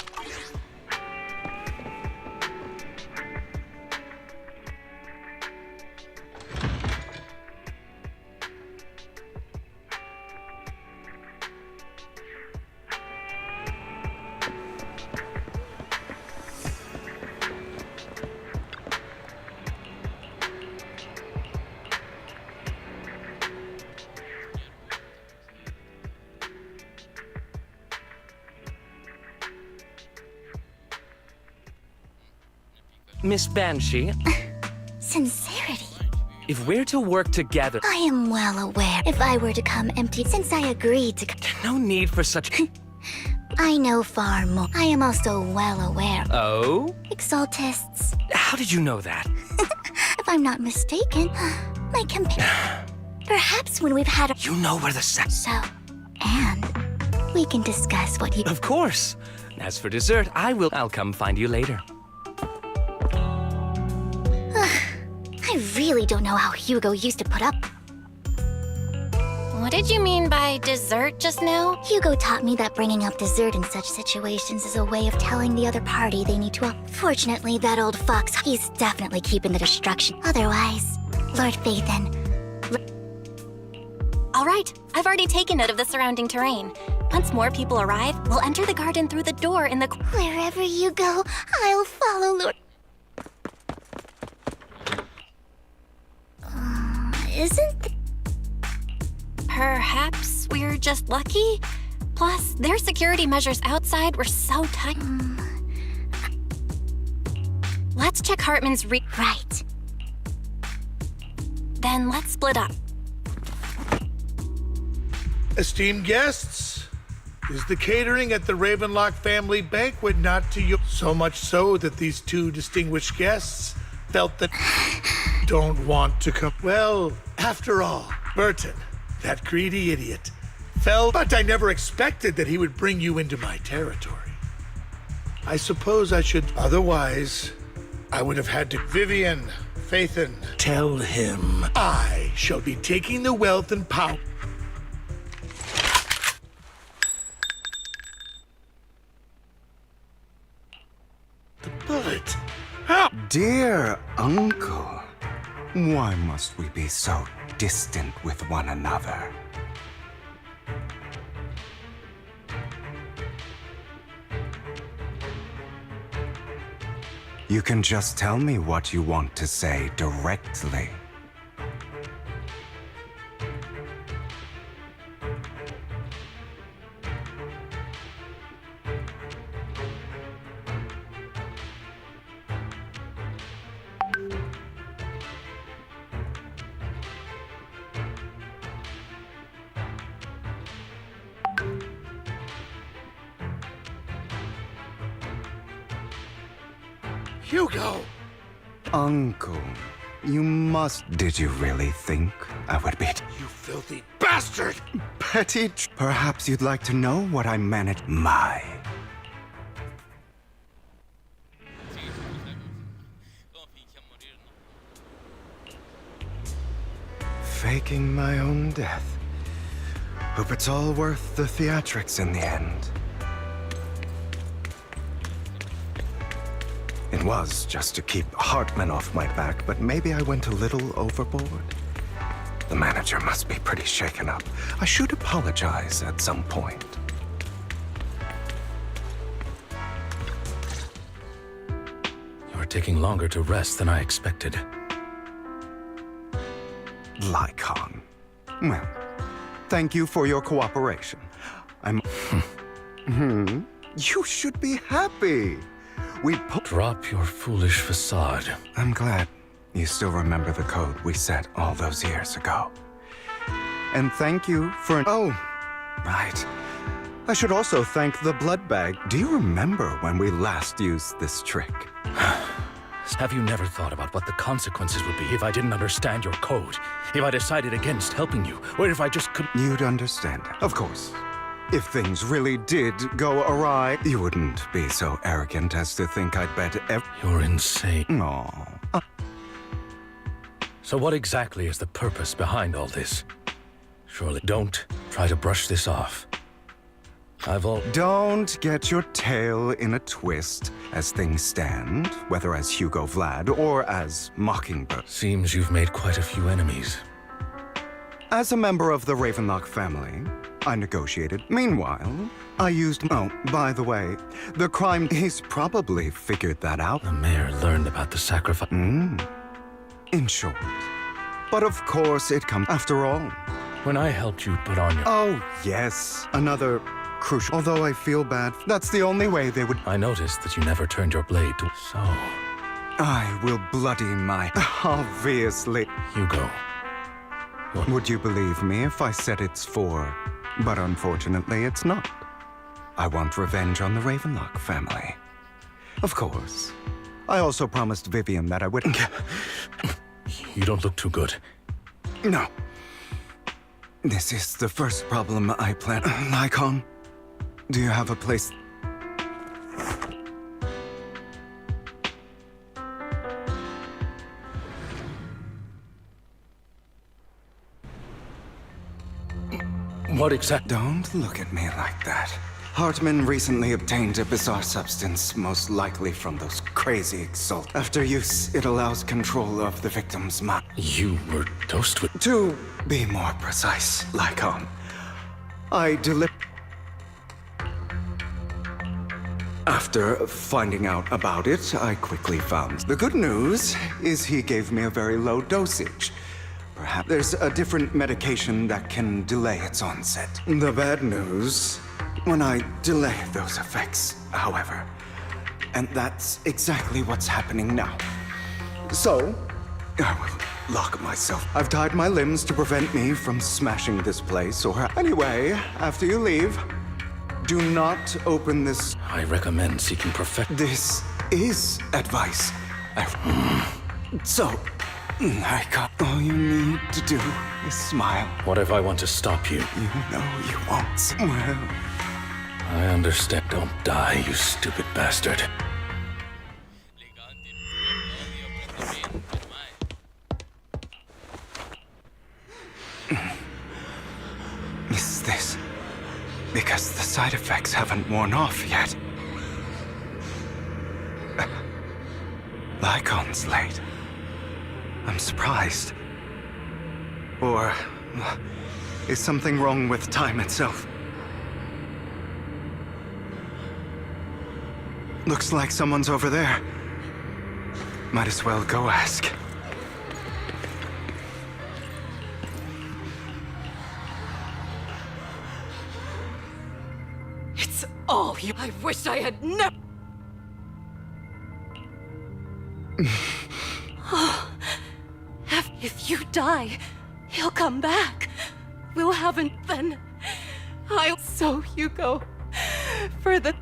Miss Banshee, Sincerity. if we're to work together... I am well aware. If I were to come empty, since I agreed to... No need for such... I know far more. I am also well aware. Oh? Exaltists. How did you know that? If I'm not mistaken, my companion... Perhaps when we've had a... You know where the So, and we can discuss what you... Of course. As for dessert, I'll come find you later. I really don't know how Hugo used to put up. What did you mean by dessert just now? Hugo taught me that bringing up dessert in such situations is a way of telling the other party they need to... Fortunately, that old fox, he's definitely keeping the destruction. Otherwise, Lord Phaethon... All right, I've already taken note of the surrounding terrain. Once more people arrive, we'll enter the garden through the door in the... Wherever you go, I'll follow, Lord. Isn't... Perhaps we're just lucky? Plus, their security measures outside were so tight. Let's check Hartman's Right. Then let's split up. Esteemed guests, is the catering at the Ravenlock family banquet not to you? So much so that these two distinguished guests felt that don't want to come. Well, after all, Burton, that greedy idiot, fell, but I never expected that he would bring you into my territory. I suppose I should, otherwise, I would have had to. Vivian, Phaethon, tell him I shall be taking the wealth and power. The bullet. How? Dear uncle, why must we be so distant with one another? You can just tell me what you want to say directly. Hugo! Uncle, you must... Did you really think I would be... You filthy bastard! Petty... Perhaps you'd like to know what I managed... My... Faking my own death. Hope it's all worth the theatrics in the end. It was just to keep Hartman off my back, but maybe I went a little overboard. The manager must be pretty shaken up. I should apologize at some point. You're taking longer to rest than I expected. Lycon. Well, thank you for your cooperation. You should be happy. Drop your foolish facade. I'm glad you still remember the code we set all those years ago. And thank you for... Oh, right. I should also thank the blood bag. Do you remember when we last used this trick? Have you never thought about what the consequences would be if I didn't understand your code? If I decided against helping you? Or if I just couldn't... You'd understand, of course. If things really did go awry, you wouldn't be so arrogant as to think I'd bet You're insane. Aw. So what exactly is the purpose behind all this? Surely don't try to brush this off. Don't get your tail in a twist. As things stand, whether as Hugo Vlad or as Mockingbird. Seems you've made quite a few enemies. As a member of the Ravenlock family, I negotiated. Meanwhile, I used... Oh, by the way, the crime... He's probably figured that out. The mayor learned about the sacrifice. In short. But of course it comes... After all. When I helped you put on your... Oh, yes. Another crucial... Although I feel bad, that's the only way they would... I noticed that you never turned your blade to... So... I will bloody my... Obviously. Hugo. Would you believe me if I said it's for... But unfortunately, it's not. I want revenge on the Ravenlock family. Of course. I also promised Vivian that I would... You don't look too good. No. This is the first problem I plan... Lycon, do you have a place... What exactly? Don't look at me like that. Hartman recently obtained a bizarre substance, most likely from those crazy exalt. After use, it allows control of the victim's mind. You were dosed with... To be more precise, Lycon, After finding out about it, I quickly found. The good news is he gave me a very low dosage. Perhaps there's a different medication that can delay its onset. The bad news, when I delay those effects, however, and that's exactly what's happening now. So, I will lock myself. I've tied my limbs to prevent me from smashing this place, or anyway, after you leave, do not open this. I recommend seeking perfect... This is advice. So, I got... All you need to do is smile. What if I want to stop you? You know you won't. Well... I understand. Don't die, you stupid bastard. Is this because the side effects haven't worn off yet? Lycon's late. I'm surprised. Or is something wrong with time itself? Looks like someone's over there. Might as well go ask. It's all you. I wish I had never. If you die, he'll come back. We'll haven't then. So you go for the.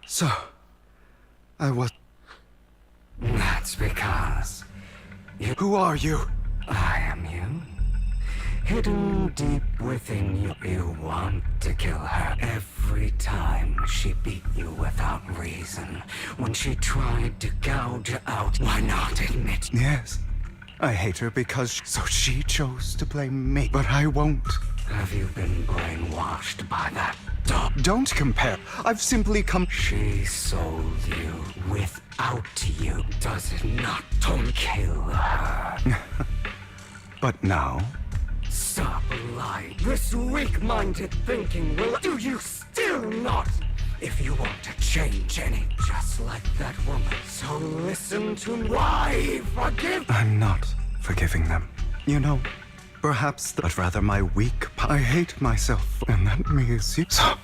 So, I was... That's because... Who are you? I am you. Hidden deep within you, you want to kill her every time she beat you without reason. When she tried to gouge you out, why not admit? Yes. I hate her because... So she chose to blame me. But I won't. Have you been brainwashed by that dog? Don't compare. I've simply come... She sold you without you. Does it not? Don't kill her. But now... Stop lying. This weak-minded thinking will... Do you still not? If you want to change any, just like that woman. So listen to me. Why forgive? I'm not forgiving them. You know, perhaps... But rather my weak... I hate myself, and that means you. So...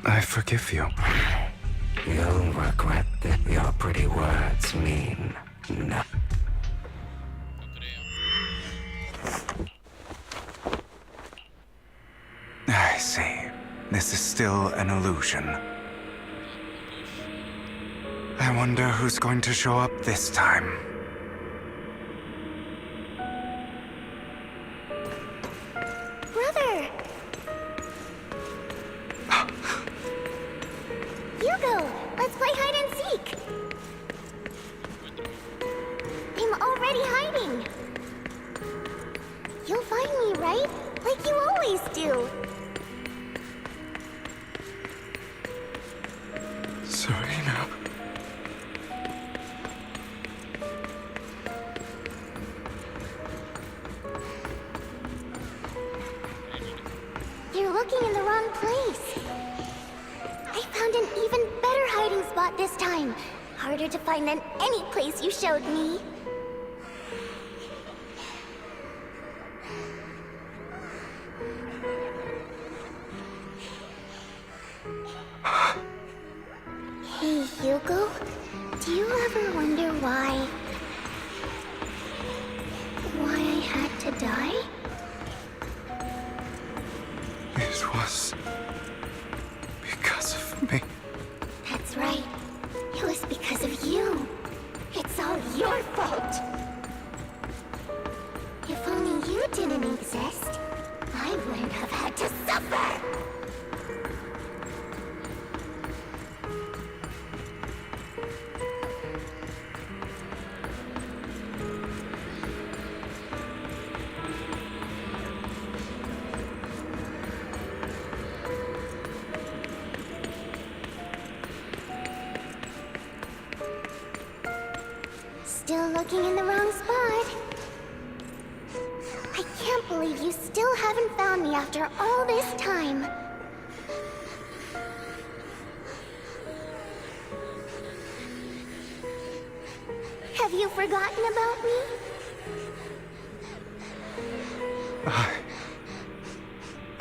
I forgive you. You'll regret that your pretty words mean nothing. I see. This is still an illusion. I wonder who's going to show up this time. Brother! Hugo, let's play hide and seek! I'm already hiding! You'll find me, right? Like you always do! Serena. You're looking in the wrong place. I found an even better hiding spot this time. Harder to find than any place you showed me. Hey, Hugo, do you ever wonder why I had to die? It was... because of me. That's right. It was because of you. It's all your fault. If only you didn't exist, I wouldn't have had to suffer. believe you still haven't found me after all this time. Have you forgotten about me?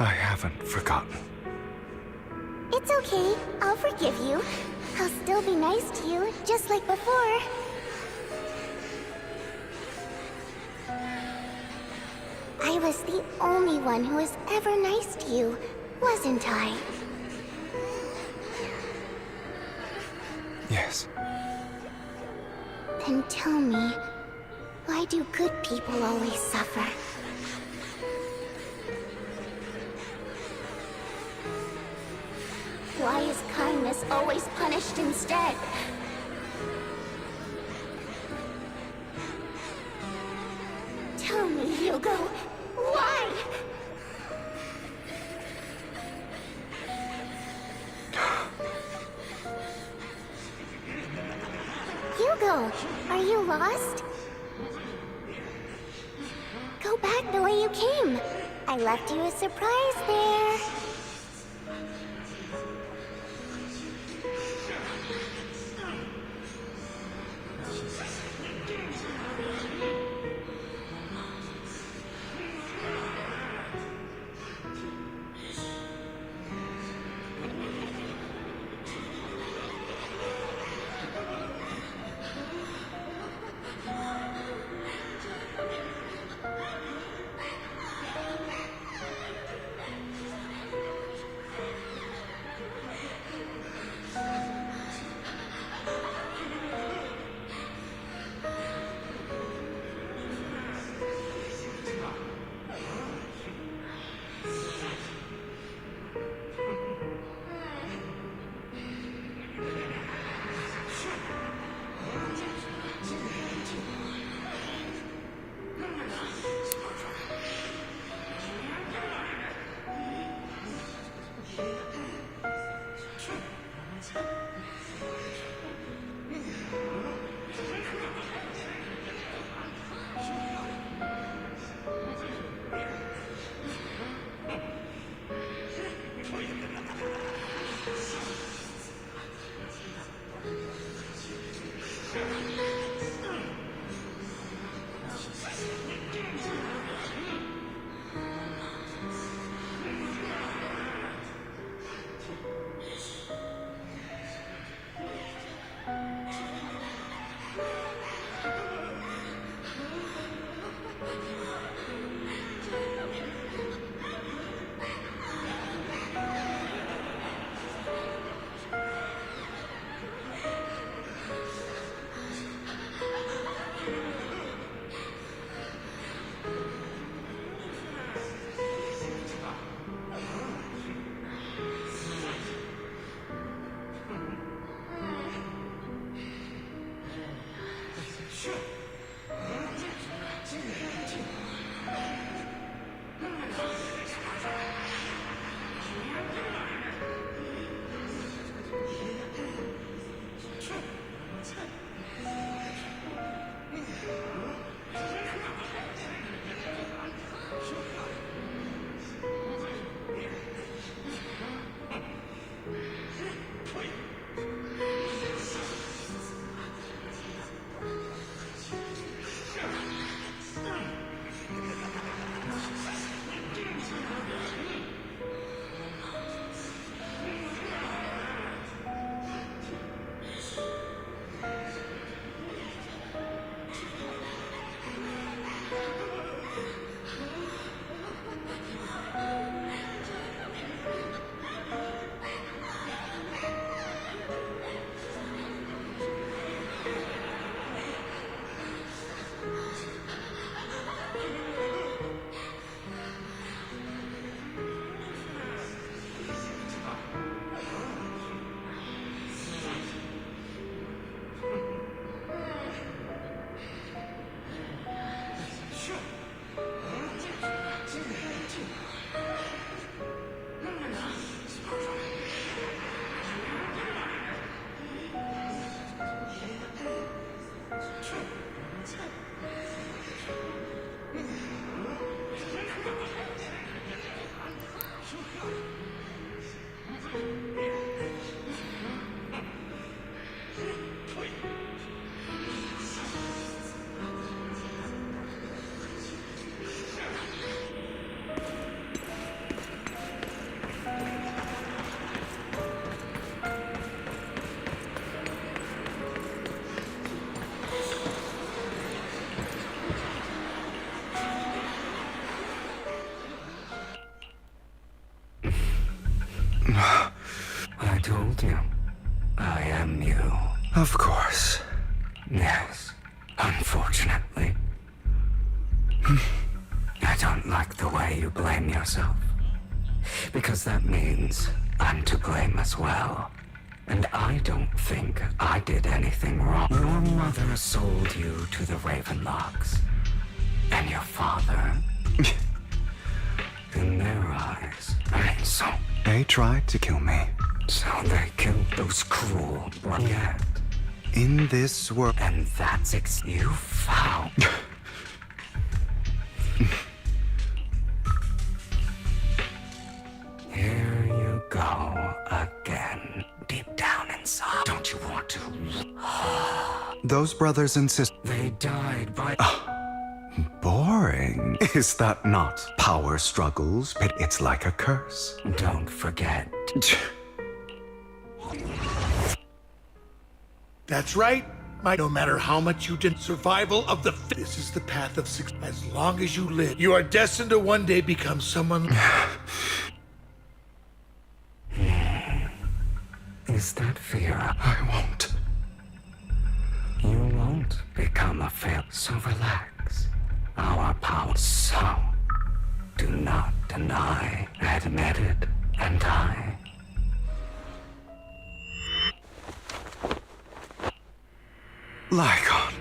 I haven't forgotten. It's okay. I'll forgive you. I'll still be nice to you, just like before. I was the only one who was ever nice to you, wasn't I? Yes. Then tell me, why do good people always suffer? Why is kindness always punished instead? Tell me, Hugo, why? Hugo, are you lost? Go back the way you came. I left you a surprise there. told you. I am you. Of course. Yes, unfortunately. I don't like the way you blame yourself. Because that means I'm to blame as well. And I don't think I did anything wrong. Your mother sold you to the Ravenlocks. And your father, in their eyes, and so They tried to kill me. So they killed those cruel yet. In this world. And that's you found. Here you go again. Deep down inside. Don't you want to? Those brothers and sisters. They died by. Boring. Is that not? Power struggles, but it's like a curse. Don't forget. That's right. No matter how much you did, survival of the this is the path of success. As long as you live, you are destined to one day become someone. Is that fear? I won't. You won't become a fail. So relax. Our power. So do not deny. Admit it and die. Lygon.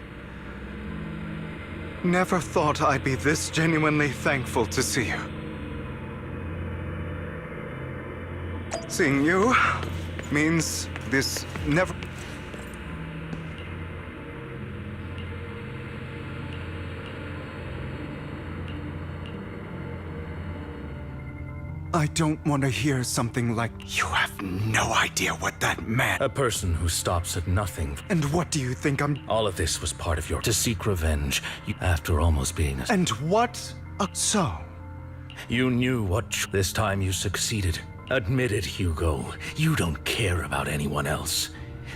Never thought I'd be this genuinely thankful to see you. Seeing you means this never... I don't want to hear something like, you have no idea what that meant. A person who stops at nothing. And what do you think I'm... All of this was part of your... To seek revenge, after almost being a... And what? So? You knew what... This time you succeeded. Admit it, Hugo. You don't care about anyone else.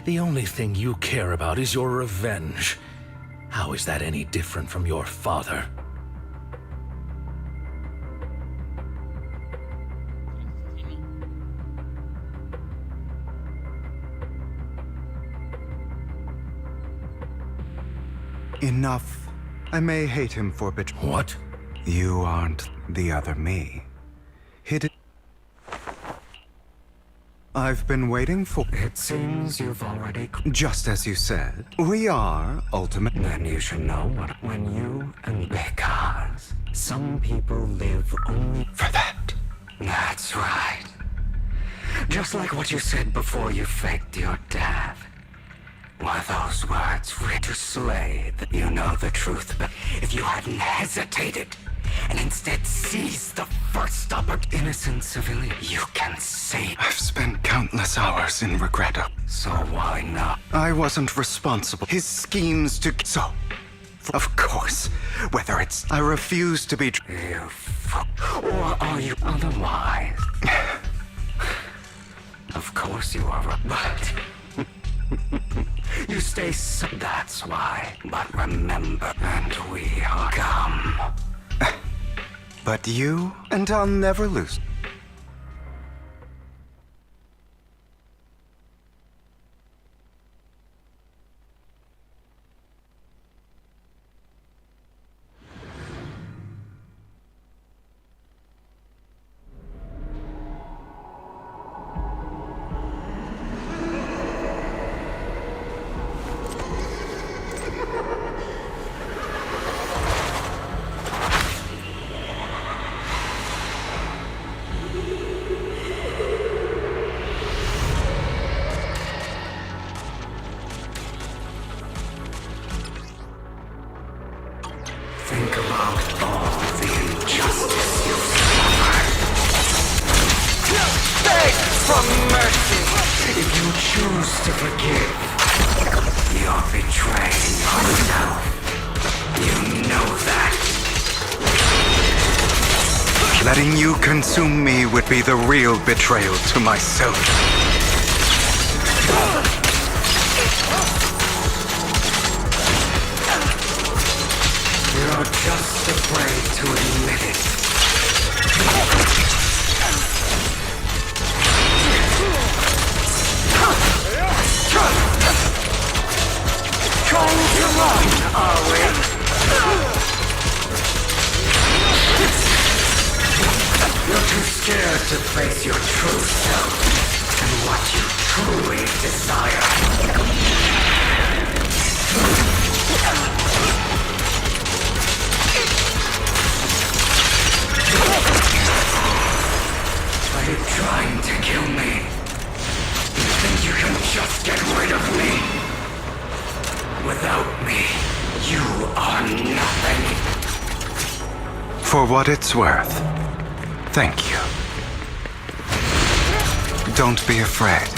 The only thing you care about is your revenge. How is that any different from your father? Enough. I may hate him for betrayal. What? You aren't the other me. Hidden. I've been waiting for... It seems you've already... Just as you said, we are ultimate... Then you should know what... When you and... Because some people live only... For that. That's right. Just like what you said before you faked your death. Were those words to slay that you know the truth, but if you hadn't hesitated and instead seized the first innocent civilian, you can save. I've spent countless hours in regret. So why not? I wasn't responsible. His schemes to... So, of course, whether it's... I refuse to be... You or are you otherwise? Of course you are, but... You stay so... That's why. But remember, and we are come. But you and I'll never lose. Think about all the injustice you've suffered. Beg for mercy! If you choose to forgive, you're betraying yourself. You know that. Letting you consume me would be the real betrayal to myself. You're just afraid to admit it. to face your true self and what you truly desire. Are you trying to kill me? You think you can just get rid of me? Without me, you are nothing. For what it's worth, thank you. Don't be afraid.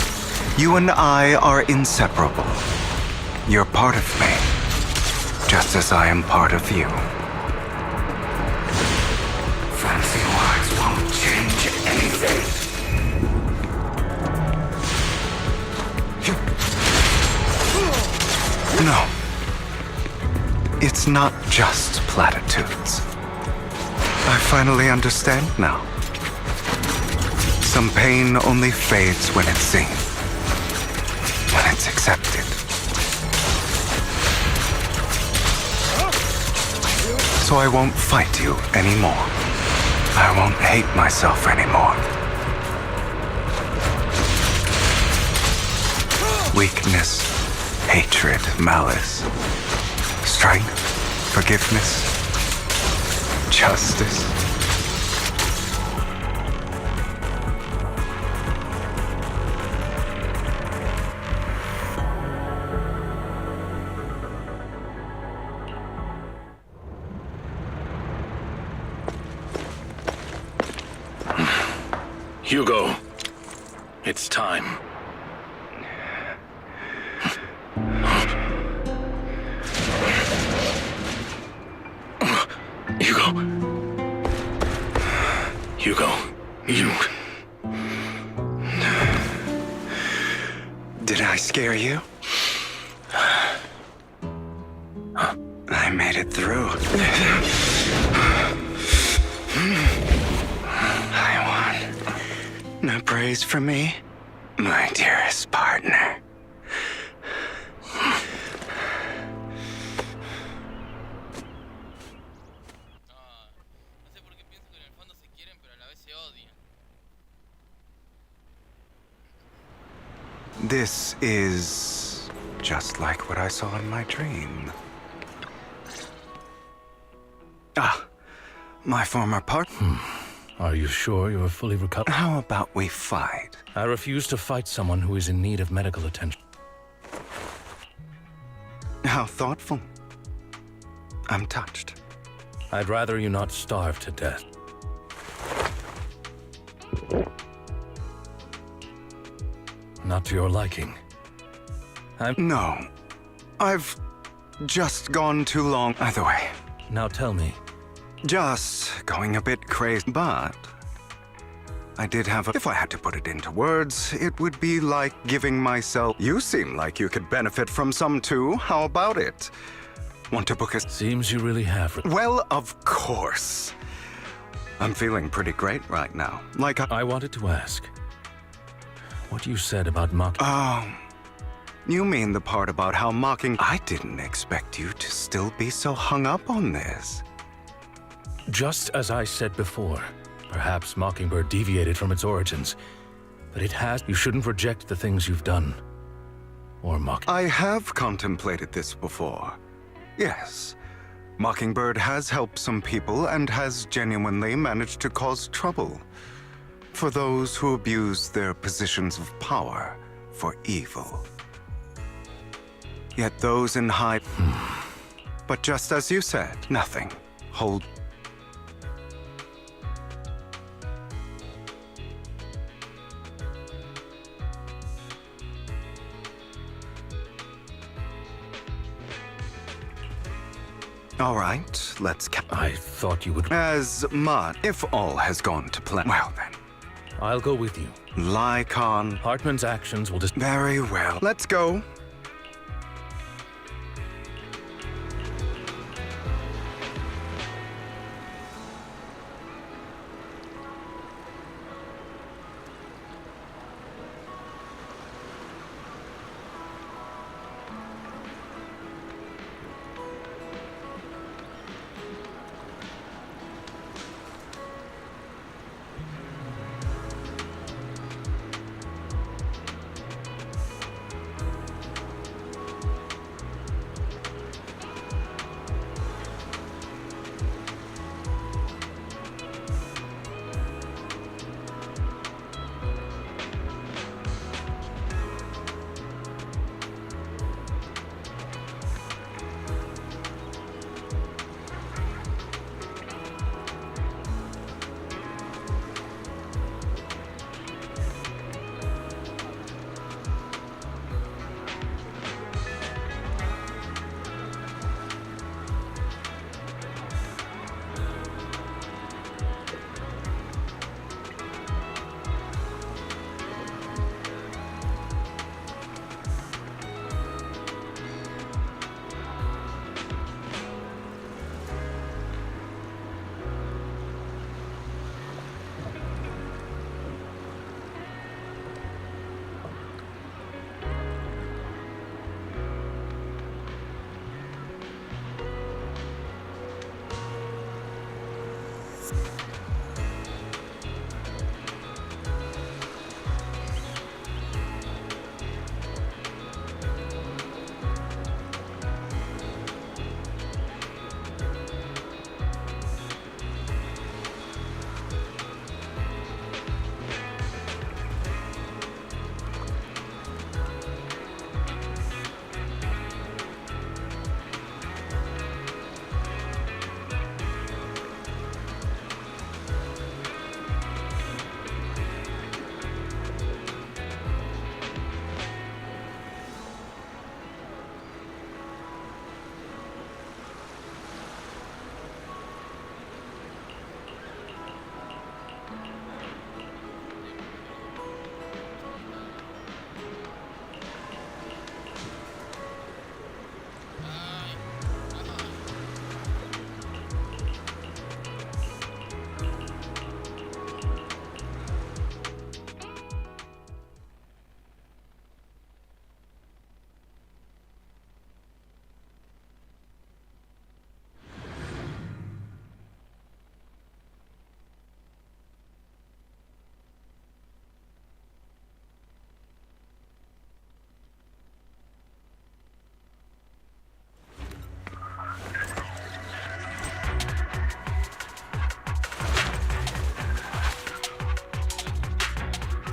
You and I are inseparable. You're part of me, just as I am part of you. Fancy words won't change anything. No. It's not just platitudes. I finally understand now. Some pain only fades when it's seen, when it's accepted. So I won't fight you anymore. I won't hate myself anymore. Weakness, hatred, malice, strength, forgiveness, justice. Hugo, it's time. Hugo, you... Did I scare you? I made it through. I won. No praise for me, my dearest partner. This is just like what I saw in my dream. Ah, my former partner. Are you sure you're fully recovered? How about we fight? I refuse to fight someone who is in need of medical attention. How thoughtful. I'm touched. I'd rather you not starve to death. Not to your liking. No. I've just gone too long. Either way. Now tell me. Just going a bit crazy, but I did have a... If I had to put it into words, it would be like giving myself... You seem like you could benefit from some too. How about it? Want to book a... Seems you really have... Well, of course. I'm feeling pretty great right now. Like I wanted to ask. What you said about mocking... Oh, you mean the part about how mocking... I didn't expect you to still be so hung up on this. Just as I said before, perhaps Mockingbird deviated from its origins, but it has... You shouldn't reject the things you've done. Or mock... I have contemplated this before. Yes. Mockingbird has helped some people and has genuinely managed to cause trouble. For those who abuse their positions of power for evil. Yet those in high... But just as you said, nothing. Hold... All right, let's... I thought you would... As much. If all has gone to plan... Well then. I'll go with you. Lycon. Hartman's actions will just... Very well. Let's go.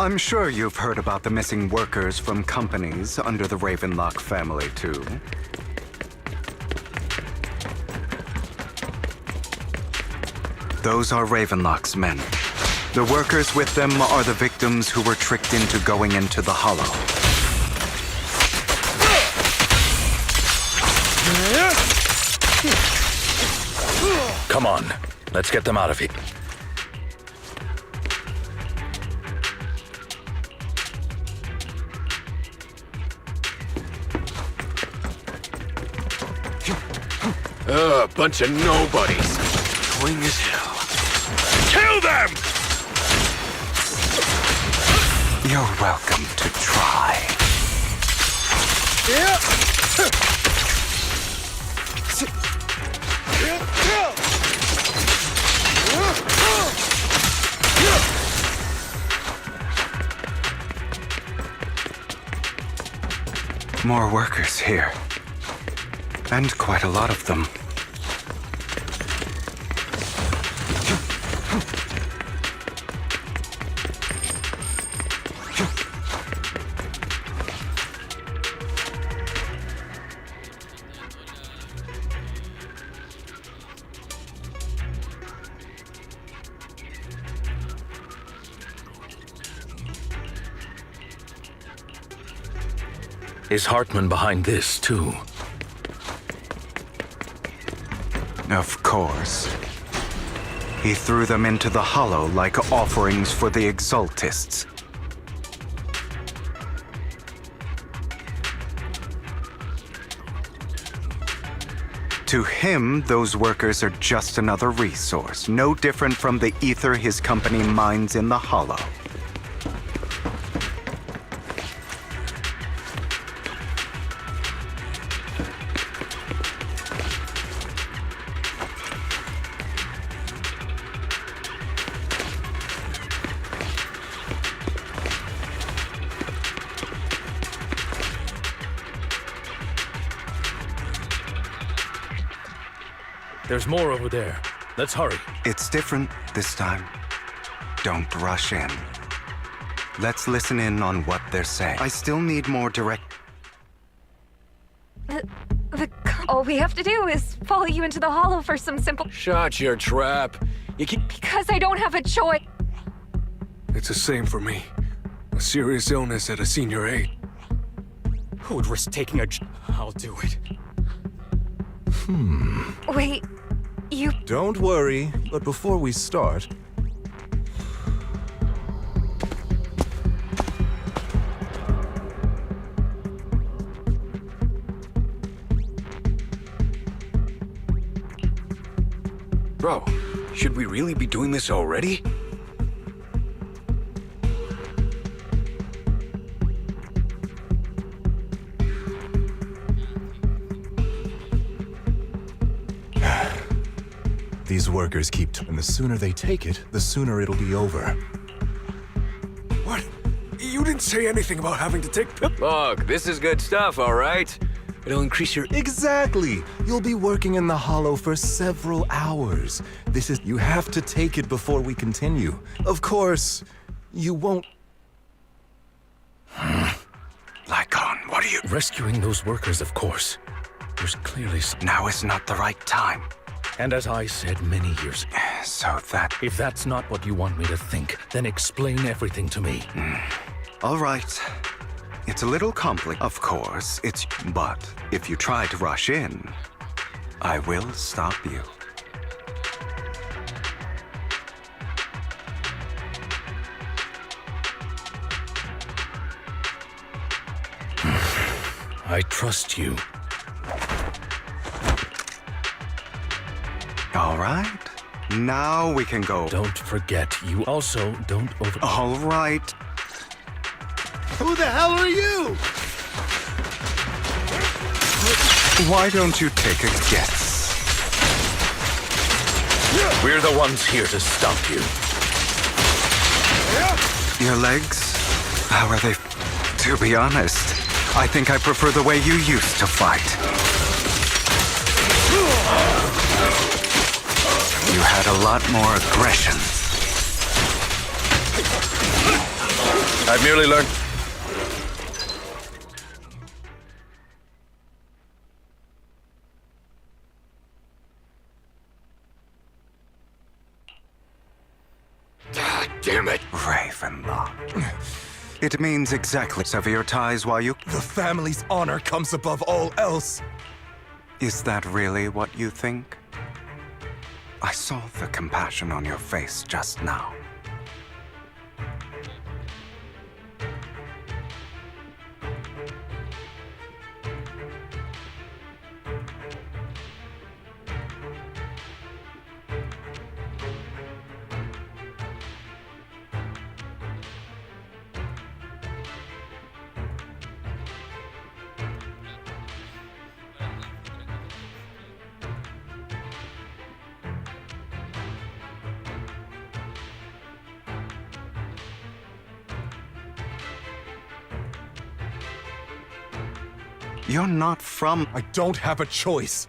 I'm sure you've heard about the missing workers from companies under the Ravenlock family, too. Those are Ravenlock's men. The workers with them are the victims who were tricked into going into the Hollow. Come on, let's get them out of here. Bunch of nobodies. Annoying as hell. Kill them! You're welcome to try. More workers here. And quite a lot of them. Is Hartman behind this, too? Of course. He threw them into the Hollow like offerings for the Exaltists. To him, those workers are just another resource, no different from the ether his company mines in the Hollow. There's more over there. Let's hurry. It's different this time. Don't rush in. Let's listen in on what they're saying. I still need more direct... All we have to do is follow you into the Hollow for some simple... Shut your trap. You keep... Because I don't have a choice. It's the same for me. A serious illness at a senior aide. Who would risk taking a... I'll do it. Wait, you... Don't worry, but before we start... Bro, should we really be doing this already? these workers keep, and the sooner they take it, the sooner it'll be over. What? You didn't say anything about having to take pills. Look, this is good stuff, all right? It'll increase your... Exactly! You'll be working in the hollow for several hours. You have to take it before we continue. Of course, you won't... Lycon, what are you... Rescuing those workers, of course. There's clearly Now is not the right time. And as I said many years ago... So that... If that's not what you want me to think, then explain everything to me. All right. It's a little complicated, of course. But if you try to rush in, I will stop you. I trust you. All right. Now we can go. Don't forget, you also don't over... All right. Who the hell are you? Why don't you take a guess? We're the ones here to stop you. Your legs? How are they? To be honest, I think I prefer the way you used to fight. You had a lot more aggression. I've merely learned... Damn it. Ravenlock. It means exactly sever your ties while you... The family's honor comes above all else. Is that really what you think? I saw the compassion on your face just now. You're not from... I don't have a choice.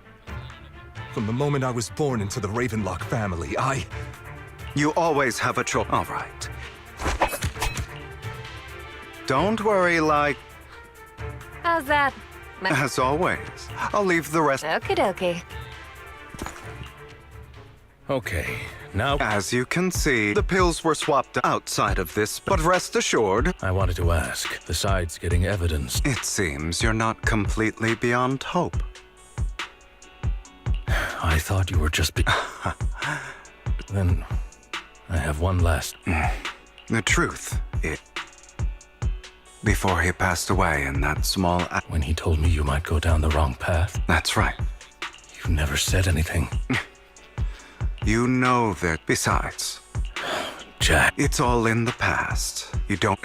From the moment I was born into the Ravenlock family, You always have a choice. All right. Don't worry, How's that? As always. I'll leave the rest... Okie dokie. Okay, now... As you can see, the pills were swapped outside of this, but rest assured... I wanted to ask, besides getting evidence... It seems you're not completely beyond hope. I thought you were just Then, I have one last... The truth, before he passed away in that small... When he told me you might go down the wrong path? That's right. You never said anything. You know that. Besides... Jack... It's all in the past. You don't...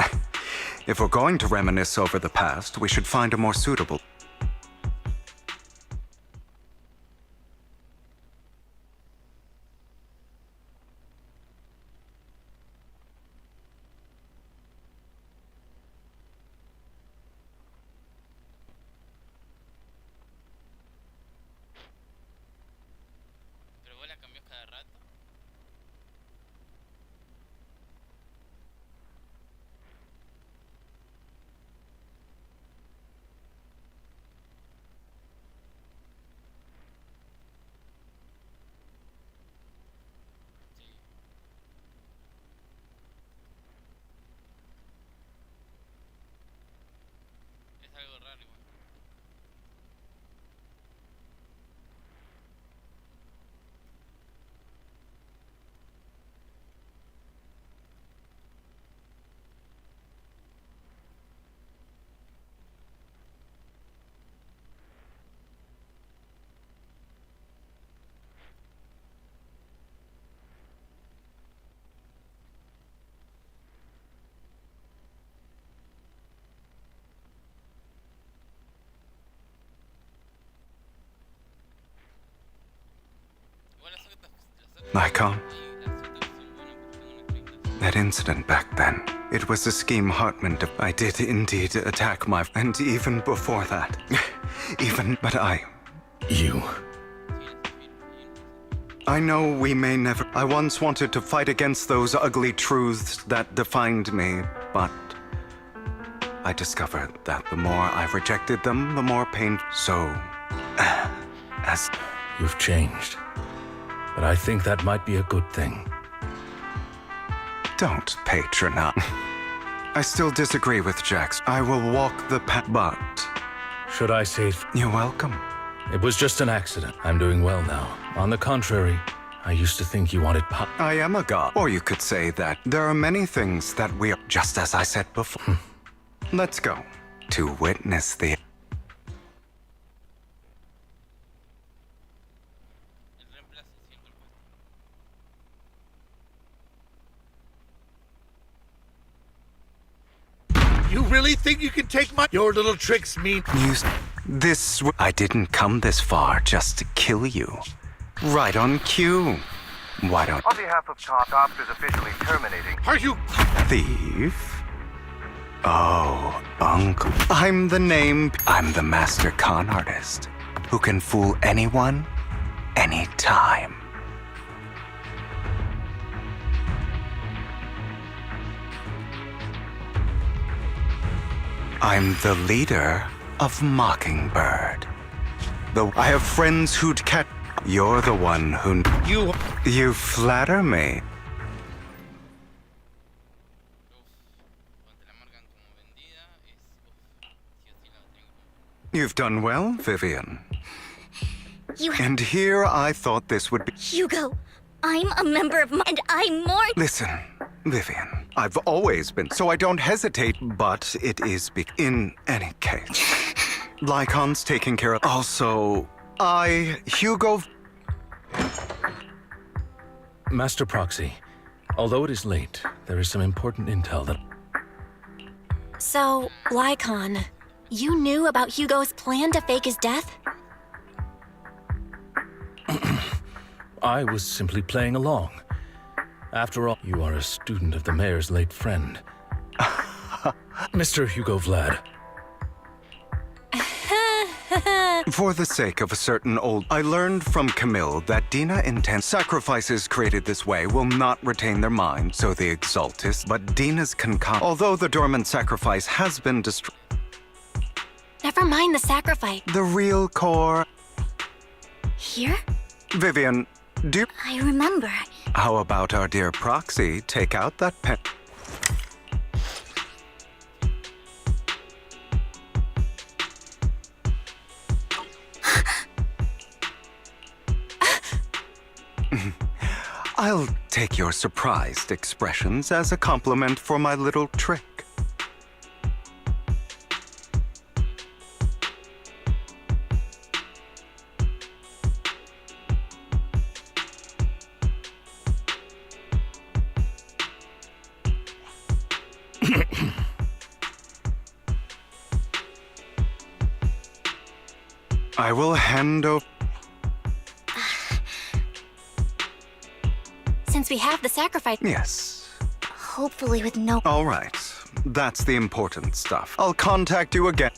If we're going to reminisce over the past, we should find a more suitable... Icon? That incident back then, it was a scheme Hartman I did indeed attack my... And even before that, but You... I know we may never... I once wanted to fight against those ugly truths that defined me, but... I discovered that the more I rejected them, the more pain... So... as... You've changed. But I think that might be a good thing. Don't patronize. I still disagree with Jax. I will walk the path, but... Should I say... You're welcome. It was just an accident. I'm doing well now. On the contrary, I used to think you wanted I am a god. Or you could say that there are many things that we are... Just as I said before. Let's go. To witness the... You really think you can take your little tricks mean... I didn't come this far just to kill you. Right on cue. Why don't... On behalf of Cops is officially terminating. Are you... Thief? Oh, Uncle. I'm the master con artist who can fool anyone, anytime. I'm the leader of Mockingbird. Though I have friends who'd catch... You're the one who... You flatter me. You've done well, Vivian. And here I thought this would be... Hugo, I'm a member of and I'm more... Listen, Vivian, I've always been, so I don't hesitate, but it is in any case. Lycon's taking care of... Also, Hugo... Master Proxy, although it is late, there is some important intel that... So, Lycon, you knew about Hugo's plan to fake his death? I was simply playing along. After all, you are a student of the mayor's late friend. Mr. Hugo Vlad. For the sake of a certain old... I learned from Camille that Dina intends sacrifices created this way will not retain their mind, so the Exaltus, but Dina's although the dormant sacrifice has been destroyed... Never mind the sacrifice. The real core... Here? Vivian, I remember. How about our dear Proxy take out that pen? I'll take your surprised expressions as a compliment for my little trick. I will hand over... Since we have the sacrifice... Yes. Hopefully with no... All right. That's the important stuff. I'll contact you again.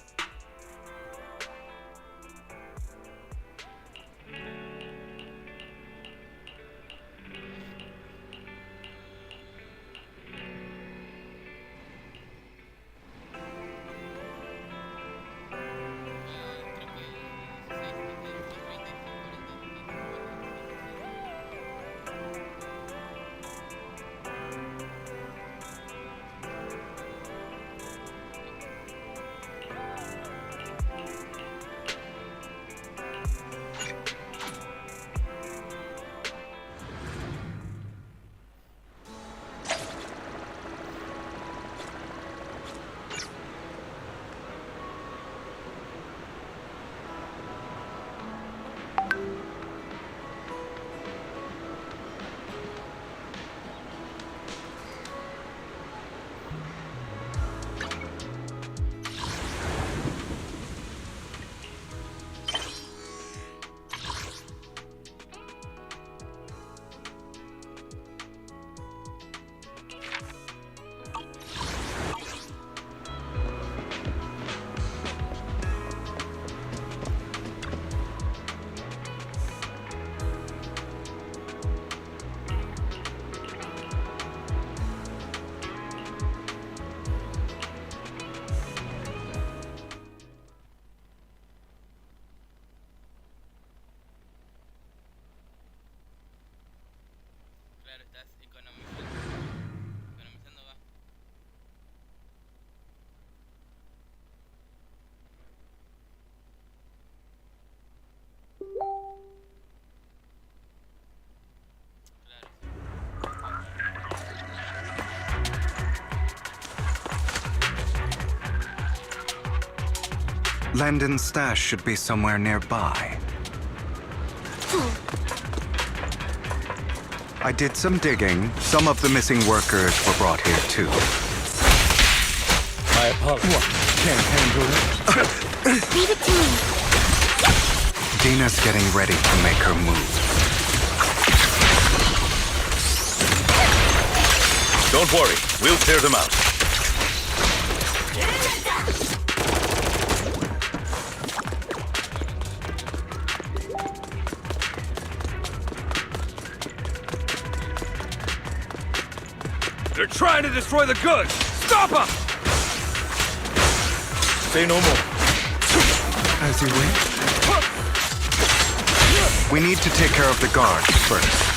Landon's stash should be somewhere nearby. I did some digging. Some of the missing workers were brought here too. My apologies. What? Can't handle it? Leave it to me. Dina's getting ready to make her move. Don't worry, we'll clear them out. They're trying to destroy the goods! Stop them! Say no more. As you wish. We need to take care of the guards first.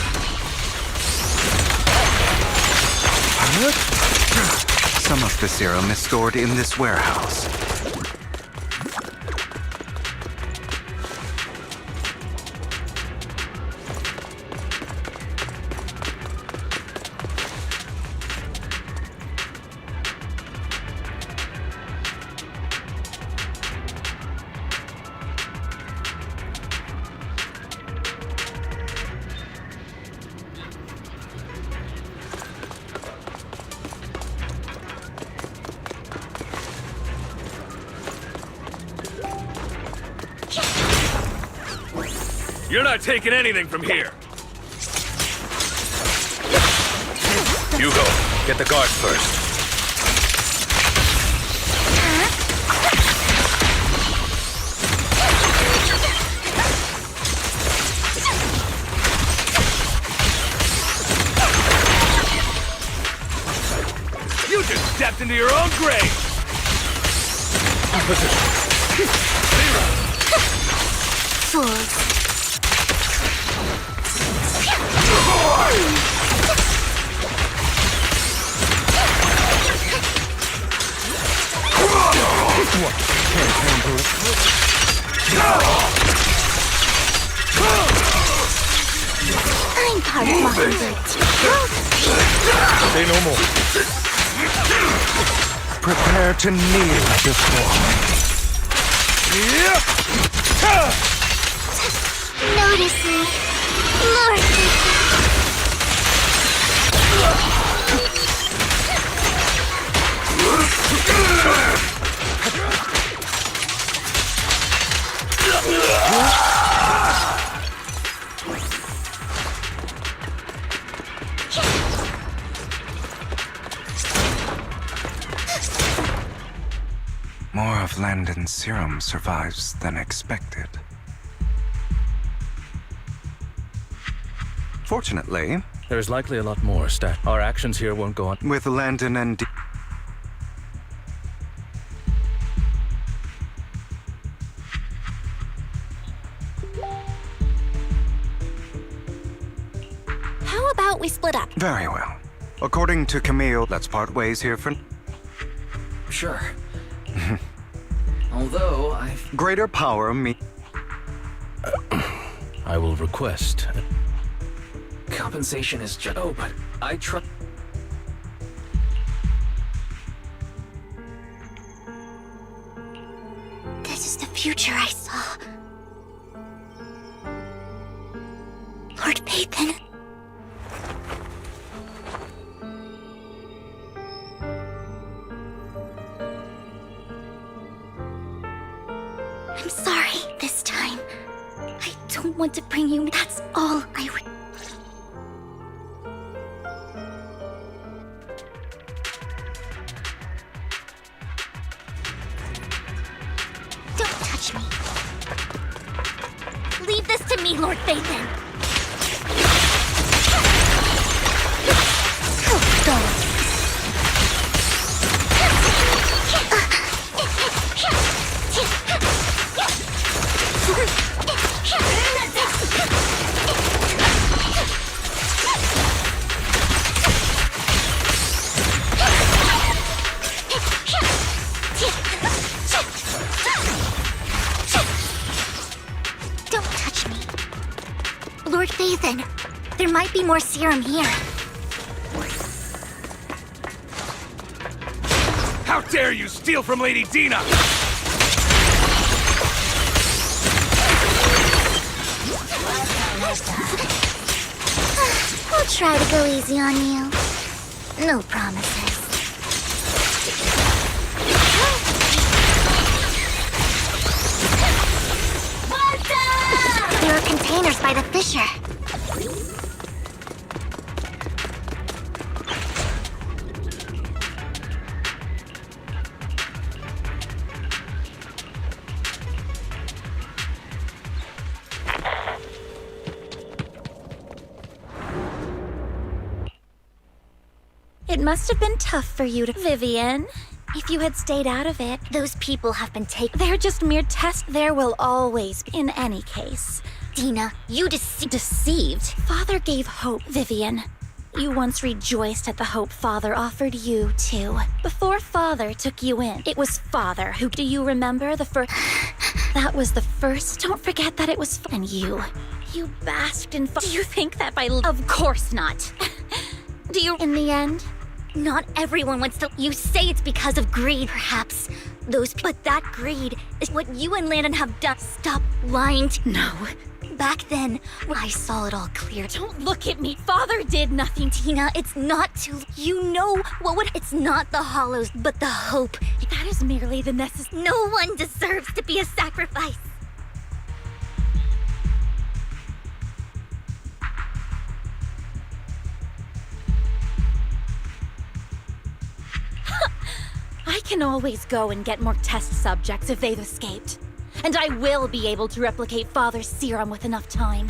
Some of the serum is stored in this warehouse. You're not taking anything from here! Hugo, get the guards first. You just stepped into your own grave! Fools. What? Can't handle it? I'm part of Mockingbird too. Say no more. Prepare to kneel before me. Notice me, Lord. More of Landon's serum survives than expected. Fortunately, there's likely a lot more stat. Our actions here won't go on. With Landon and How about we split up? Very well. According to Camille, let's part ways here for... Sure. Although I've... Greater power me... I will request... Compensation is just... Oh, but I trust... This is the future I saw. Lord Pathan. I'm sorry this time. I don't want to bring you... That's all I would... Don't touch me. Leave this to me, Lord Phaethon. Don't touch me. Lord Phaethon, there might be more serum here. How dare you steal from Lady Dina! try to go easy on you. No promises. There are containers by the fissure. It must have been tough for you to... Vivian, if you had stayed out of it, Those people have been taken. they're just mere tests. There will always be, in any case. Dina, you Deceived? Father gave hope, Vivian. You once rejoiced at the hope Father offered you, too. Before Father took you in, it was Father who... Do you remember the first... That was the first... Don't forget that it was... And you basked in... Do you think that by... Of course not. Do you... In the end, not everyone wants to. You say it's because of greed, perhaps. But that greed is what you and Landon have done. Stop lying to. No. Back then, I saw it all clear. Don't look at me. Father did nothing. Tina, it's not too. You know what would. It's not the hollows, but the hope. That is merely the necessary. No one deserves to be a sacrifice. I can always go and get more test subjects if they've escaped. And I will be able to replicate Father's serum with enough time.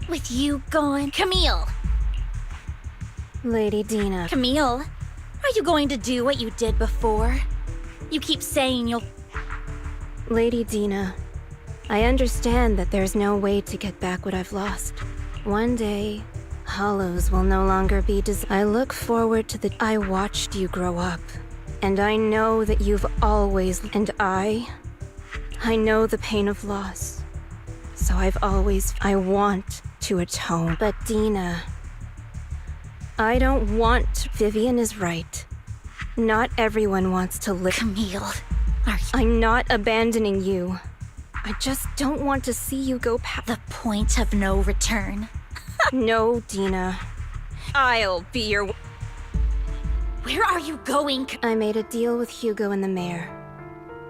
With you gone... Camille! Lady Dina. Camille, are you going to do what you did before? You keep saying you'll... Lady Dina, I understand that there's no way to get back what I've lost. One day, hollows will no longer be I look forward to the... I watched you grow up. And I know that you've always... And I know the pain of loss. So I want to atone. But Dina, I don't want... Vivian is right. Not everyone wants to live... Camille, I'm not abandoning you. I just don't want to see you go past... The point of no return. No, Dina. I'll be your... Where are you going? I made a deal with Hugo and the mayor.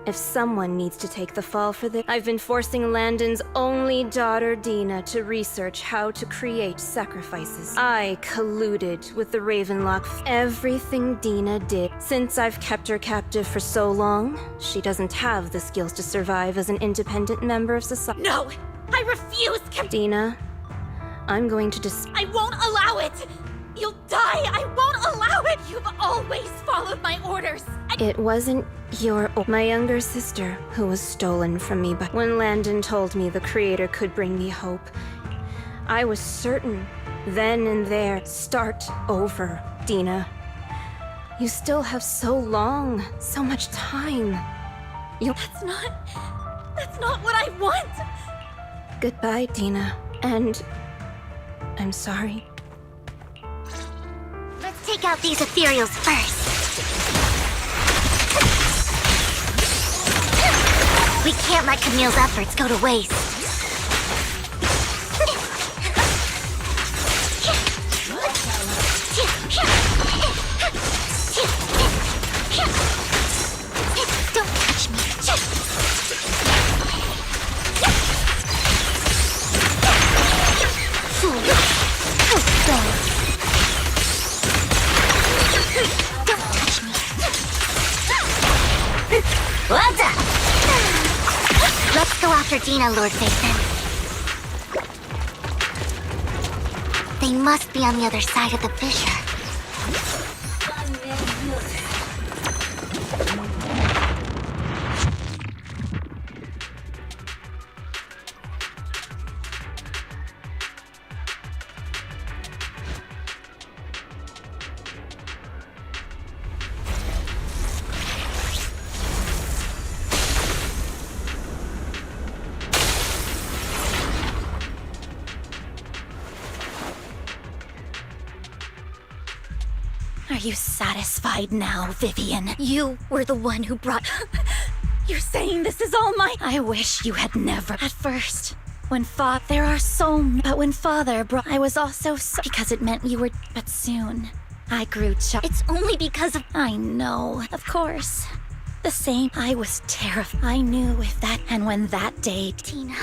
If someone needs to take the fall for this, I've been forcing Landon's only daughter, Dina, to research how to create sacrifices. I colluded with the Ravenlock. Everything Dina did. Since I've kept her captive for so long, she doesn't have the skills to survive as an independent member of society. No! I refuse, Dina, I'm going to I won't allow it! You'll die! I won't allow it! You've always followed my orders! It wasn't my younger sister who was stolen from me, but when Landon told me the Creator could bring me hope, I was certain, then and there, start over, Dina. You still have so long, so much time. That's not what I want! Goodbye, Dina, and I'm sorry. Let's take out these ethereals first. We can't let Camille's efforts go to waste. Don't touch me. Don't touch me. What's up? Let's go after Dina, Lord Phaethon. They must be on the other side of the fissure. Are you satisfied now, Vivian? You were the one who brought... You're saying this is all my... I wish you had never... At first, when there are so... But when Father brought... I was also so... Because it meant you were... But soon, I grew It's only because of... I know, of course. The same. I was terrified. I knew if that... And when that day... Tina.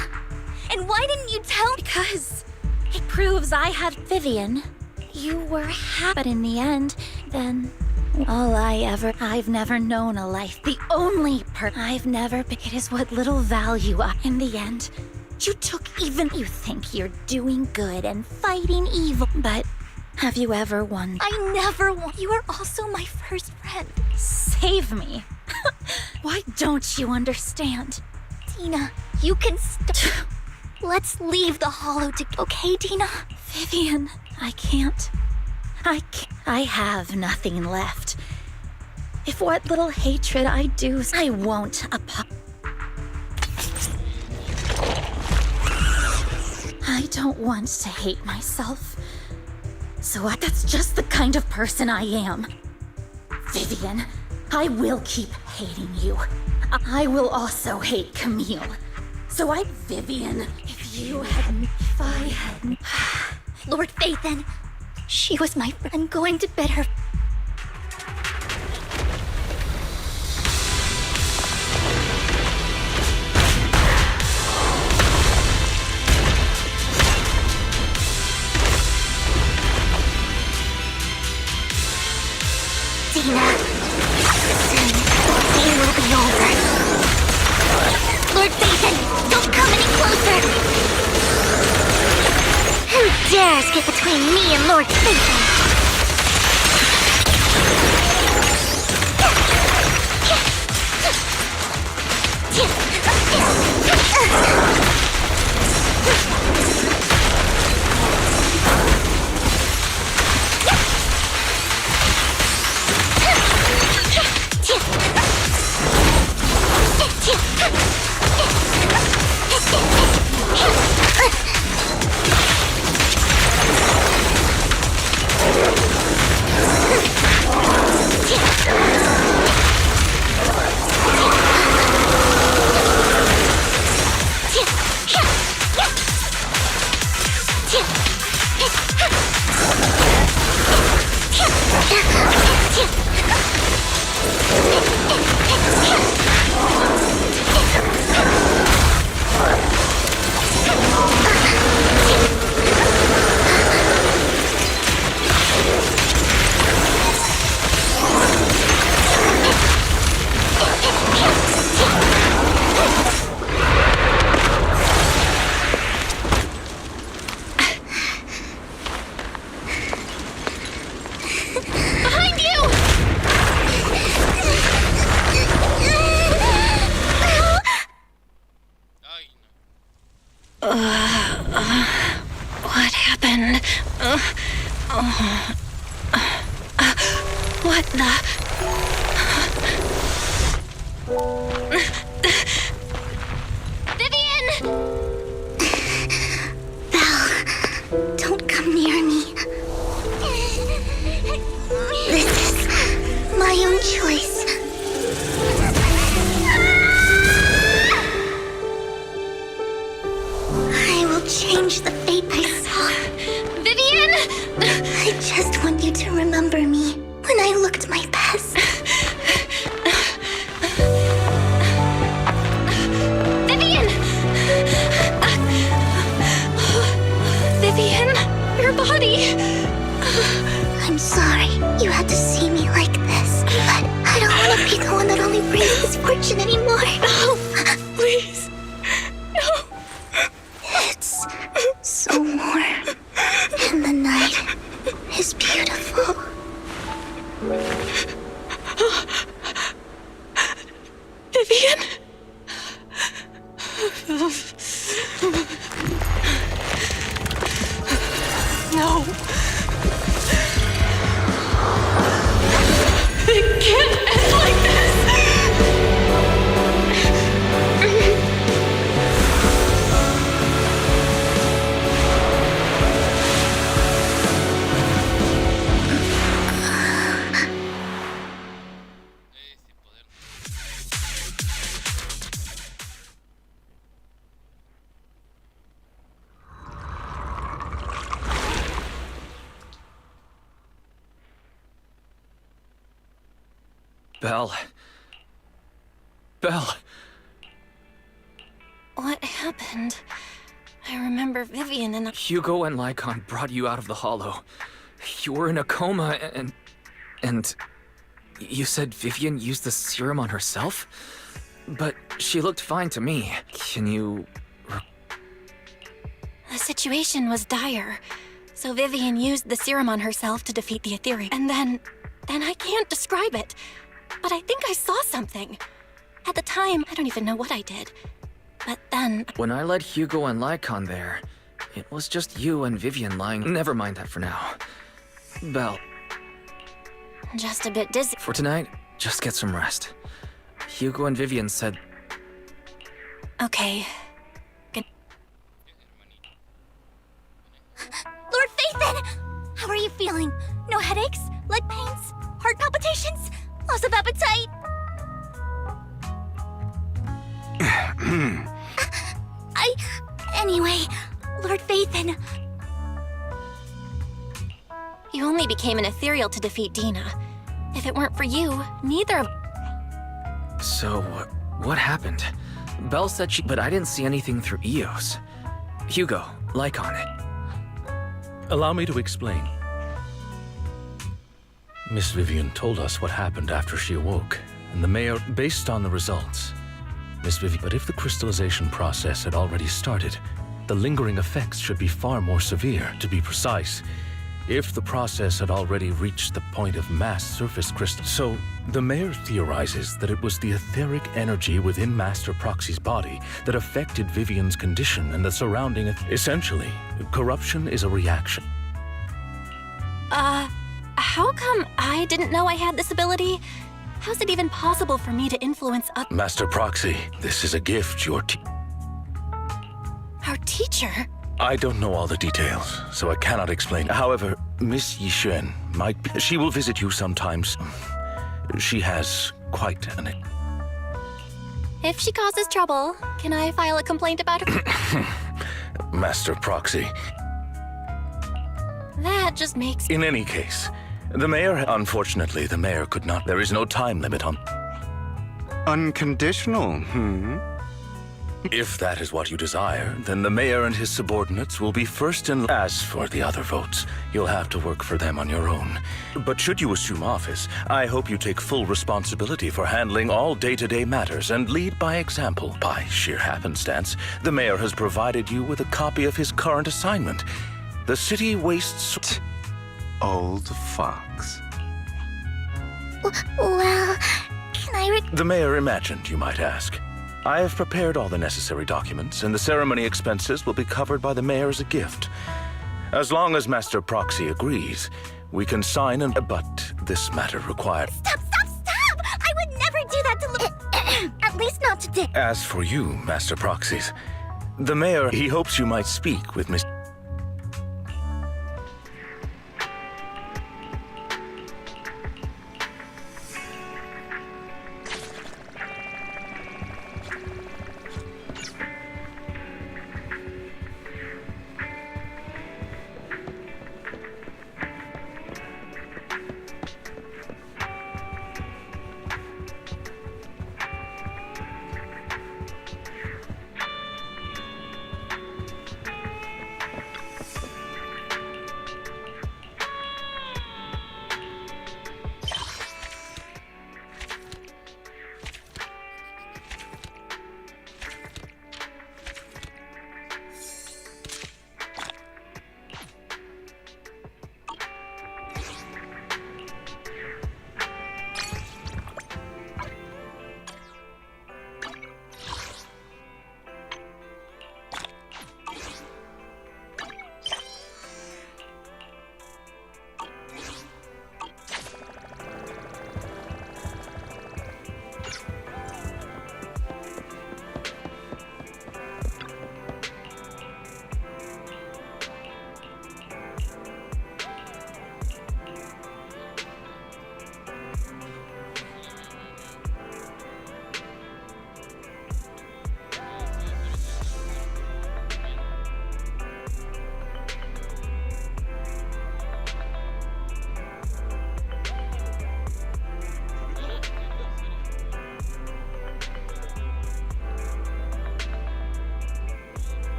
And why didn't you tell... Because it proves I had... Vivian. You were happy, but in the end, then I've never known a life. The only I've never been. It is what little value in the end, you took even. You think you're doing good and fighting evil, but have you ever won? I never won. You are also my first friend. Save me. Why don't you understand? Tina, you can Let's leave the hollow okay, Tina? Vivian. I can't. I have nothing left. If what little hatred I do, I won't I don't want to hate myself. So that's just the kind of person I am. Vivian, I will keep hating you. I will also hate Camille. Vivian, if I hadn't... Lord Phaethon, she was my friend. I'm going to bid her. Dina, soon it will be over. Lord Phaethon, don't come any closer! Who dares get between me and Lord Phaethon? What the? Vivian! Belle, don't come near me. This is my own choice. I will change the fate I saw. Vivian! I just want you to remember me when I looked my best. Vivian! Vivian, your body. I'm sorry you had to see me like this, but I don't want to be the one that only brings misfortune anymore. No, please. No. It's so warm, and the night is beautiful. Vivian? No. It can't end like this. Belle. Belle. What happened? I remember Vivian and Hugo and Lycon brought you out of the hollow. You were in a coma and you said Vivian used the serum on herself? But she looked fine to me. Can you... The situation was dire, so Vivian used the serum on herself to defeat the Ethereum. And then I can't describe it, but I think I saw something. At the time, I don't even know what I did. But then... When I led Hugo and Lycon there, it was just you and Vivian lying... Never mind that for now. Belle. Just a bit dizzy. For tonight, just get some rest. Hugo and Vivian said... Okay. Good. Lord Phaethon! How are you feeling? No headaches? Leg pains? Heart palpitations? Loss of appetite? Anyway, Lord Phaethon... You only became an ethereal to defeat Dina. If it weren't for you, neither of... So, what happened? Belle said she... But I didn't see anything through Eos. Hugo, Lycon. Allow me to explain. Miss Vivian told us what happened after she awoke, and the mayor, based on the results. Miss Vivian, but if the crystallization process had already started, the lingering effects should be far more severe. To be precise, if the process had already reached the point of mass surface crystal. So, the mayor theorizes that it was the etheric energy within Master Proxy's body that affected Vivian's condition and the surrounding... Essentially, corruption is a reaction. How come I didn't know I had this ability? How's it even possible for me to influence others? Master Proxy, this is a gift Our teacher? I don't know all the details, so I cannot explain. However, Miss Yixuan might be... She will visit you sometimes. She has quite an... If she causes trouble, can I file a complaint about her? Master Proxy. That just makes... In any case, the mayor... Unfortunately, the mayor could not... There is no time limit on... Unconditional, If that is what you desire, then the mayor and his subordinates will be first in... As for the other votes, you'll have to work for them on your own. But should you assume office, I hope you take full responsibility for handling all day-to-day matters and lead by example. By sheer happenstance, the mayor has provided you with a copy of his current assignment. The city wastes... Old fox. Well, can I The mayor imagined, you might ask. I have prepared all the necessary documents, and the ceremony expenses will be covered by the mayor as a gift. As long as Master Proxy agrees, we can sign an... But this matter required... Stop! I would never do that to At least not today. As for you, Master Proxies, the mayor, he hopes you might speak with Miss...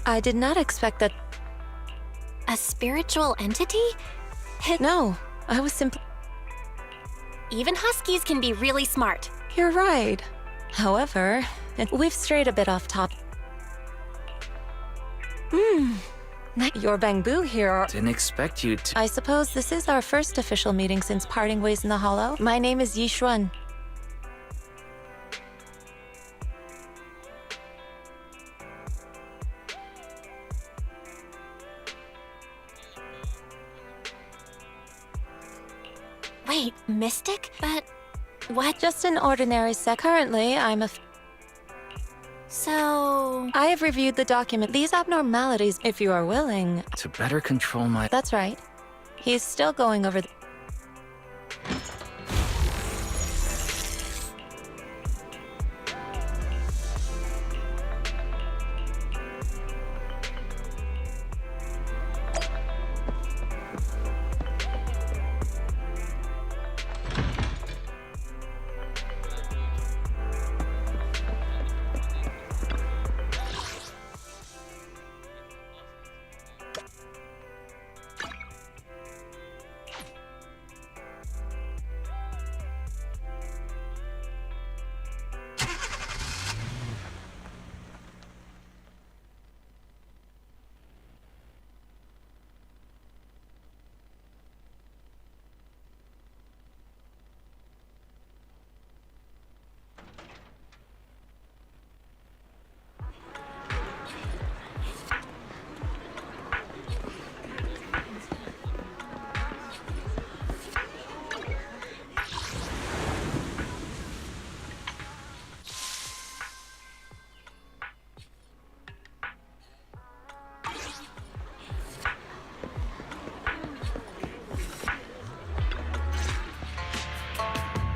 I did not expect that... A spiritual entity? No, I was simply... Even huskies can be really smart. You're right. However, we've strayed a bit off topic. Your bamboo here are... Didn't expect you to... I suppose this is our first official meeting since parting ways in the Hollow. My name is Yishuan. Wait, mystic? But what? Just an ordinary Currently, I'm a... So... I have reviewed the document. These abnormalities, if you are willing... To better control my... That's right. He's still going over the...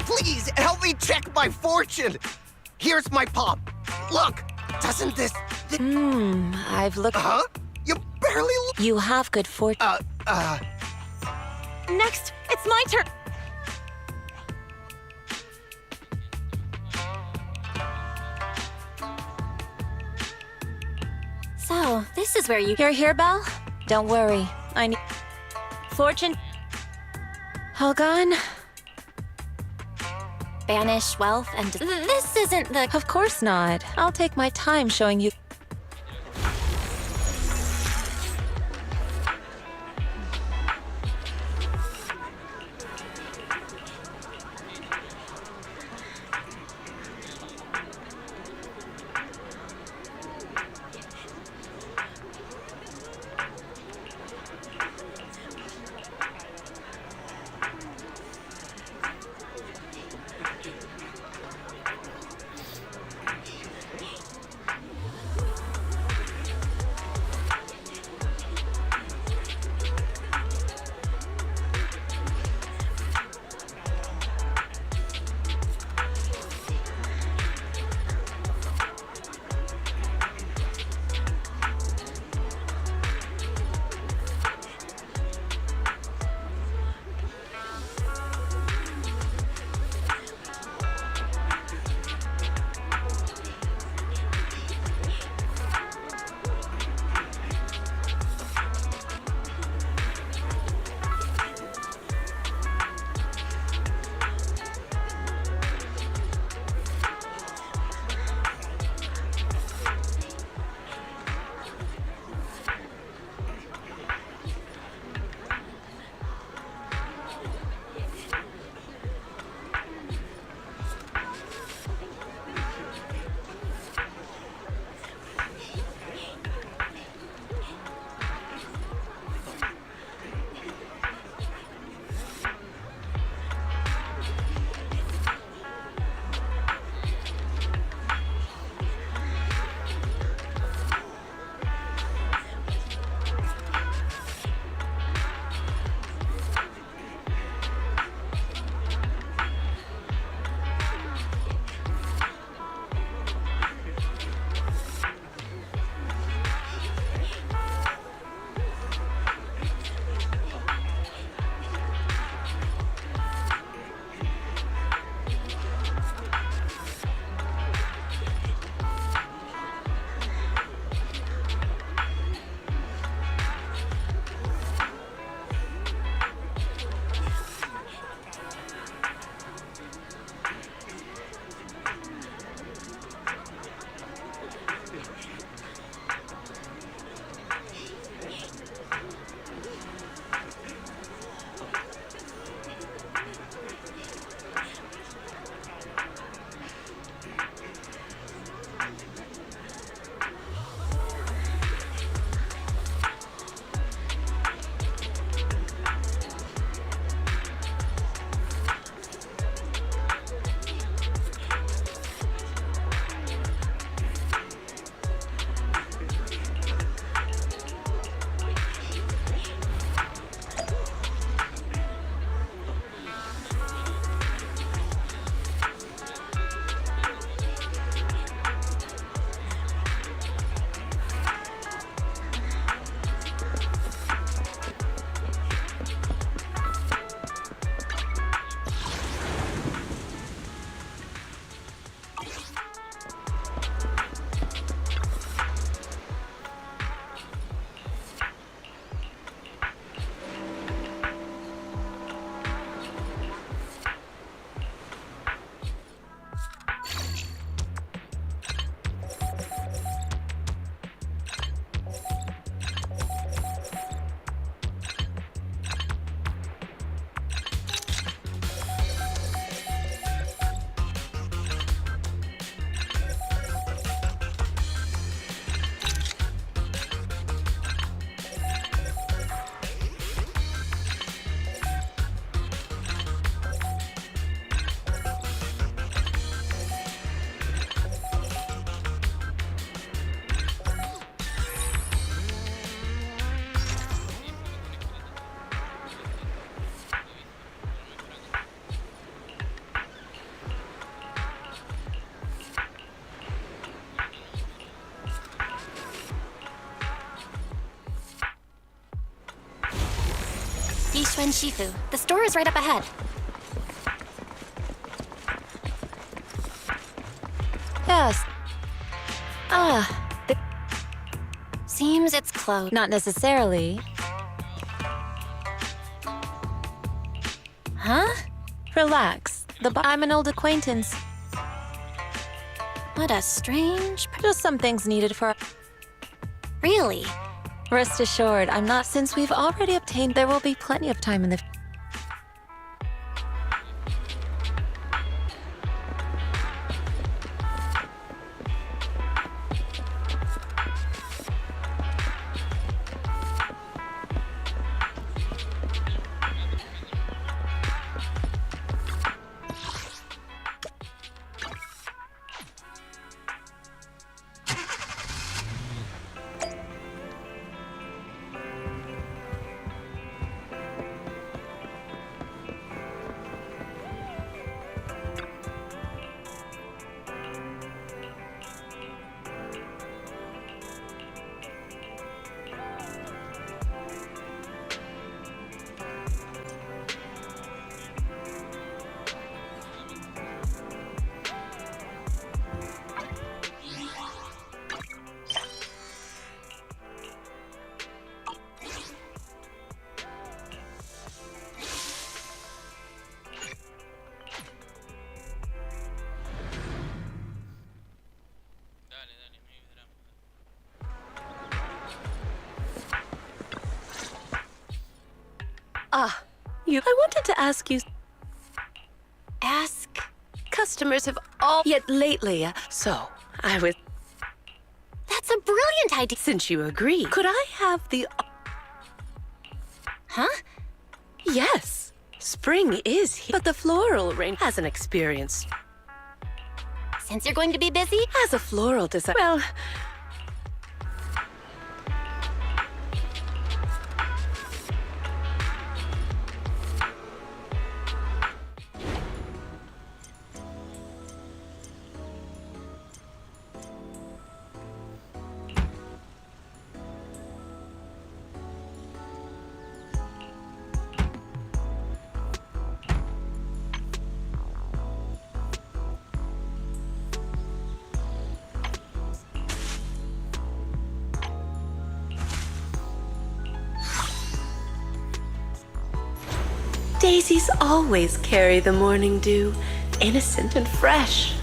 Please, help me check my fortune! Here's my pop. Look, doesn't this... I've looked... Huh? You barely look... You have good fortune. Next, it's my turn! So, This is where you're here, Belle? Don't worry. I need fortune. Hogan. Banish wealth and this isn't the. Of course not. I'll take my time showing you. Yishuan Shifu. The store is right up ahead. Yes. Seems seems it's closed. Not necessarily. Huh? Relax. I'm an old acquaintance. What a strange... Just some things needed for... Really? Rest assured, I'm not. Since we've already obtained, there will be plenty of time in the... I wanted to ask you... Ask? Customers have all... Yet lately, so I was... That's a brilliant idea. Since you agree, could I have the... Huh? Yes. Spring is here, but the floral range hasn't experienced... Since you're going to be busy? As a floral designer... Well... Daisies always carry the morning dew, innocent and fresh.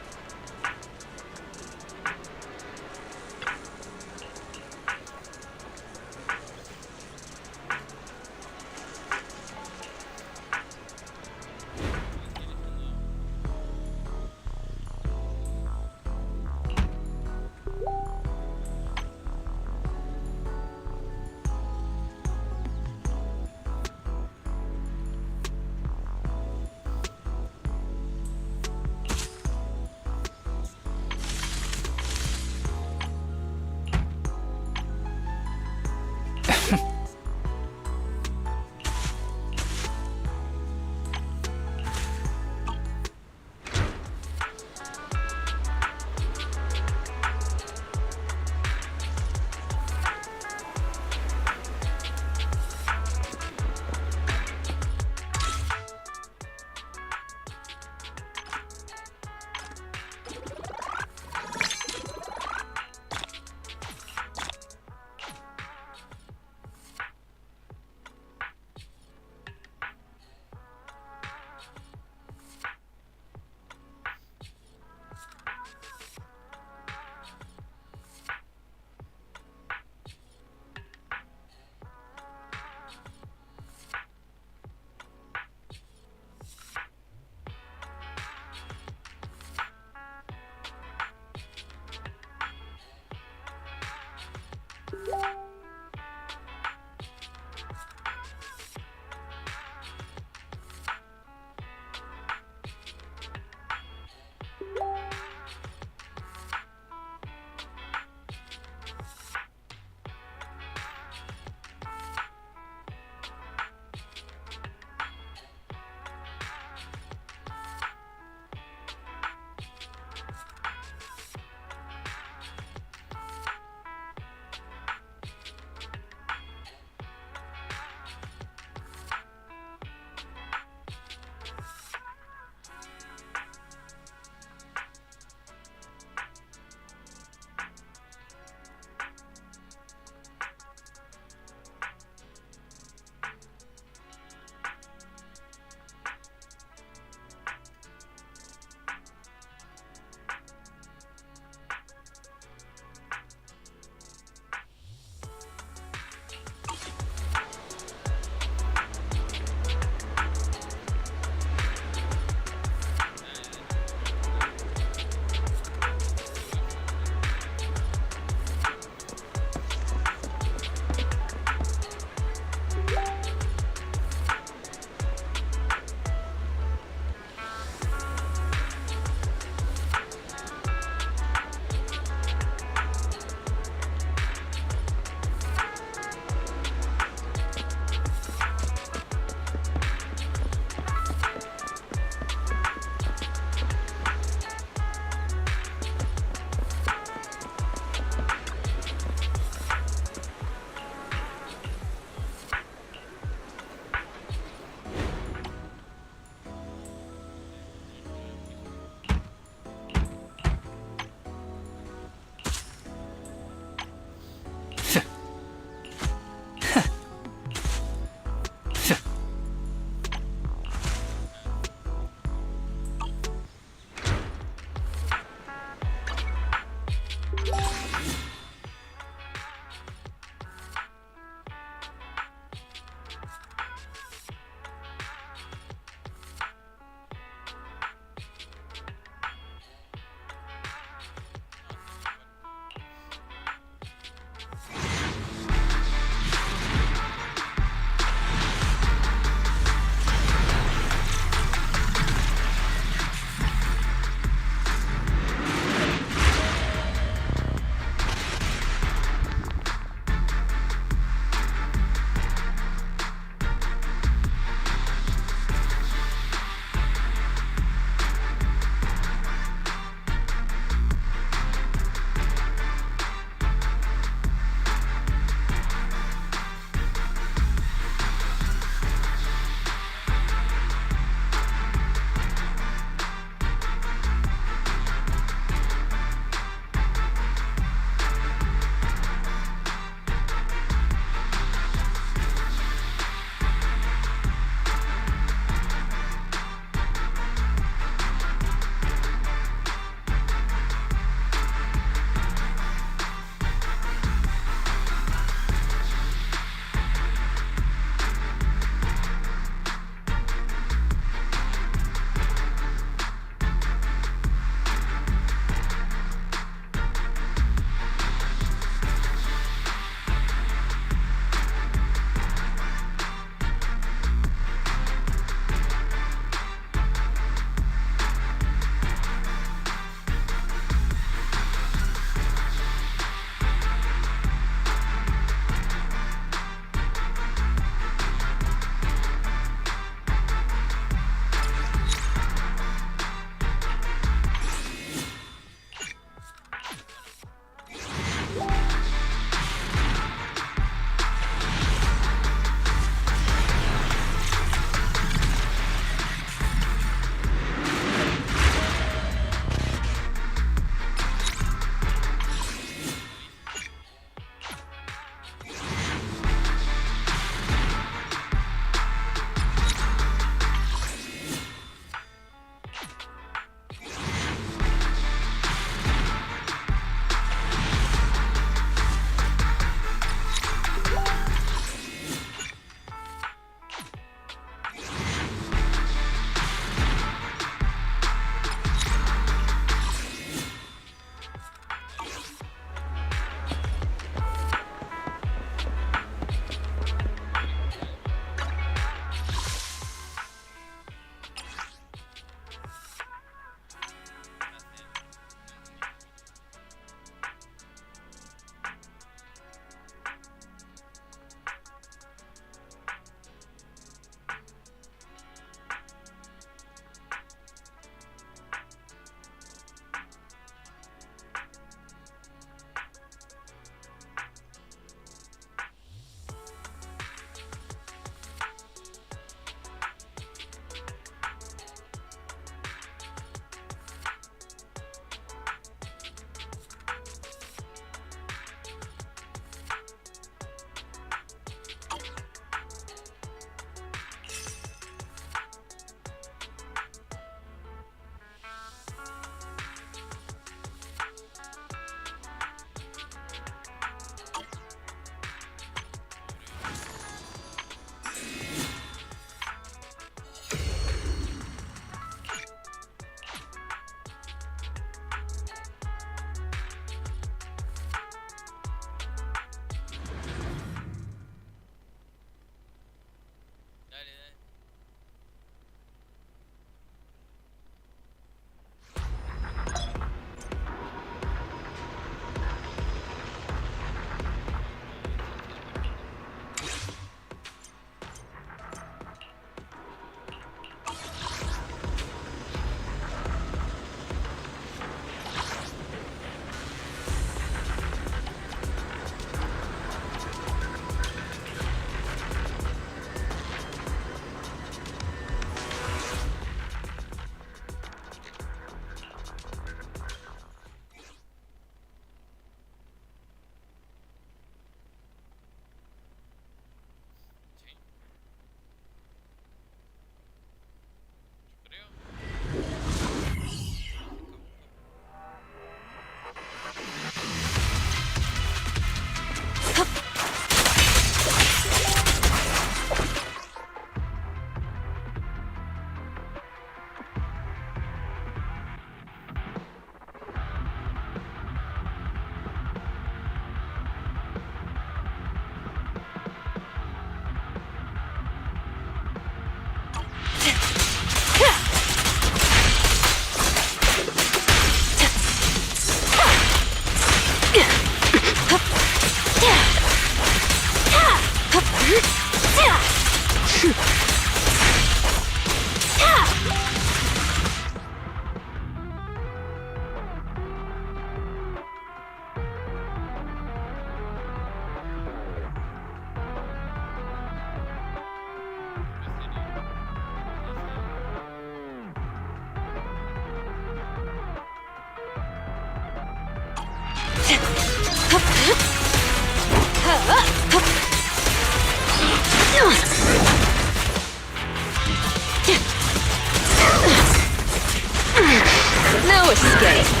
game.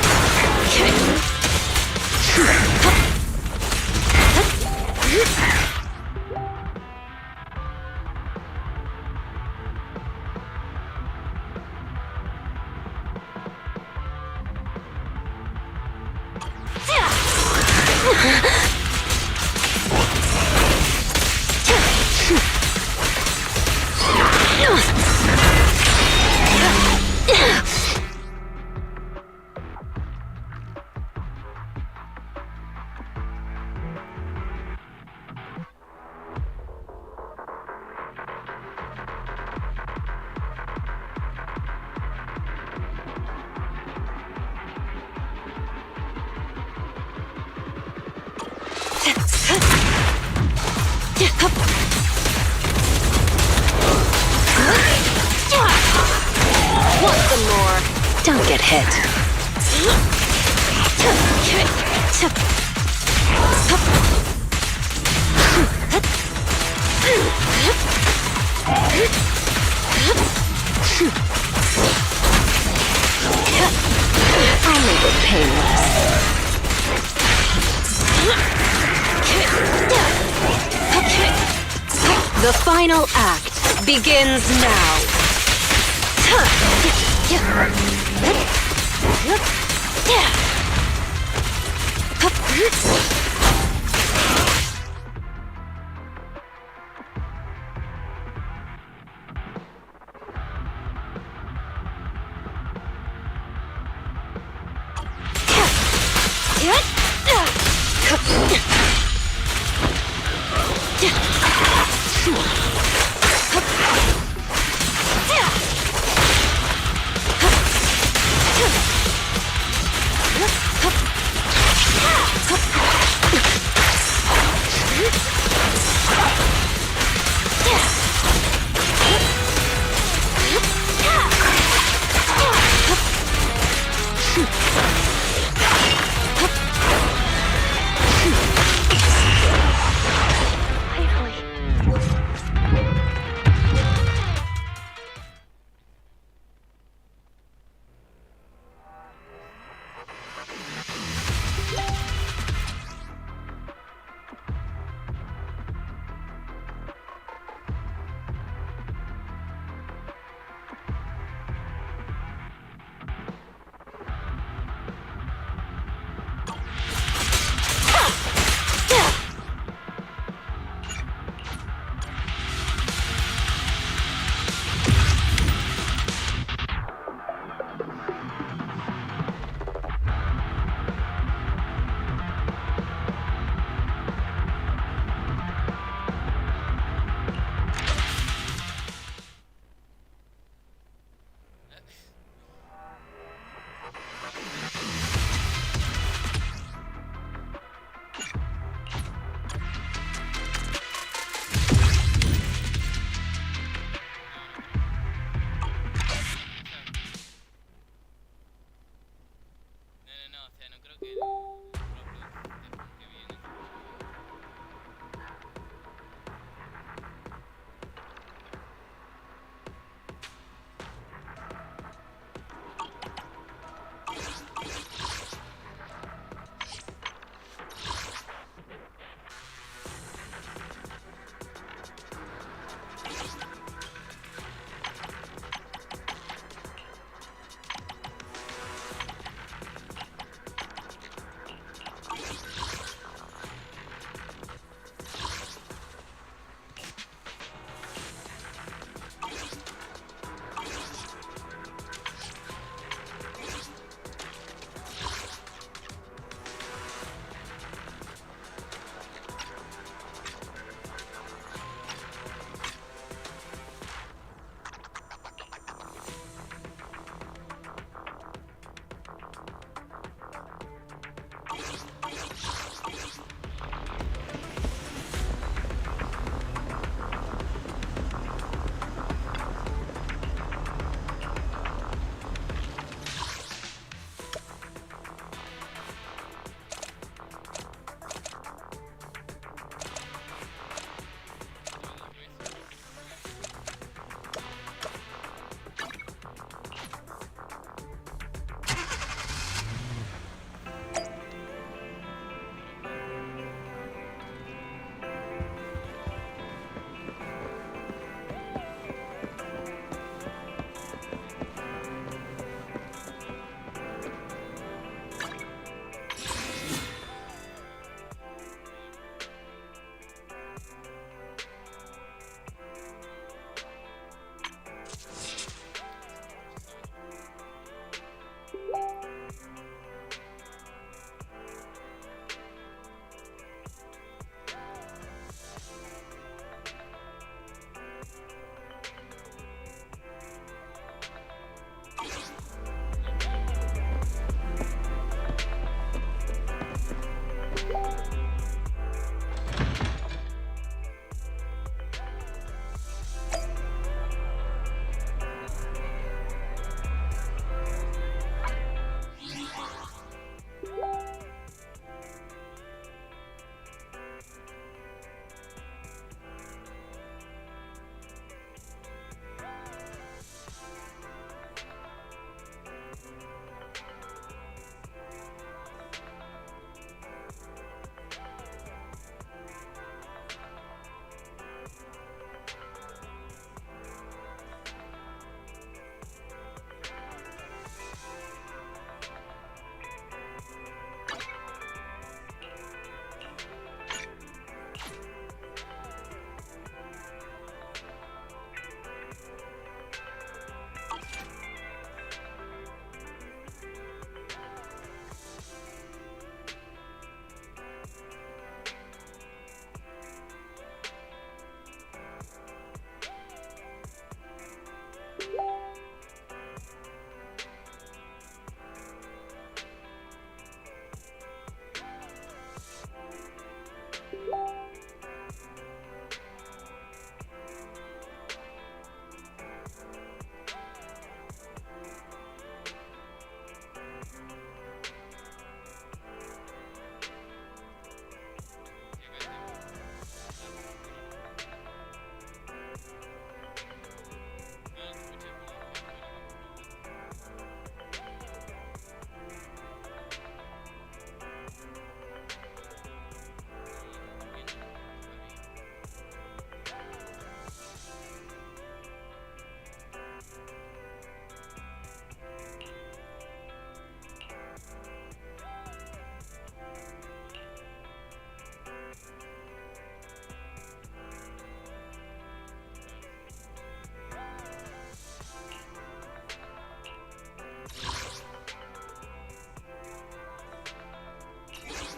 Want some more? Don't get hit. I'll make it painless. The final act begins now.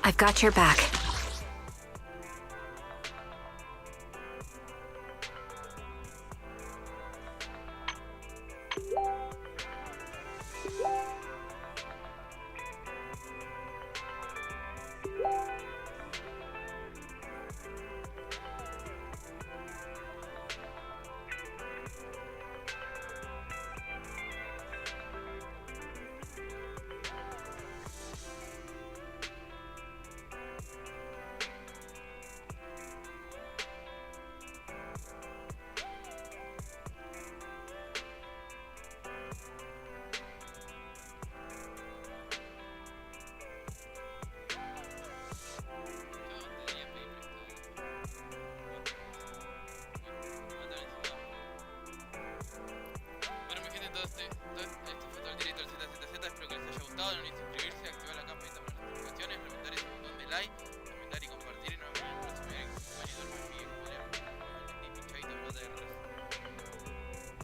I've got your back.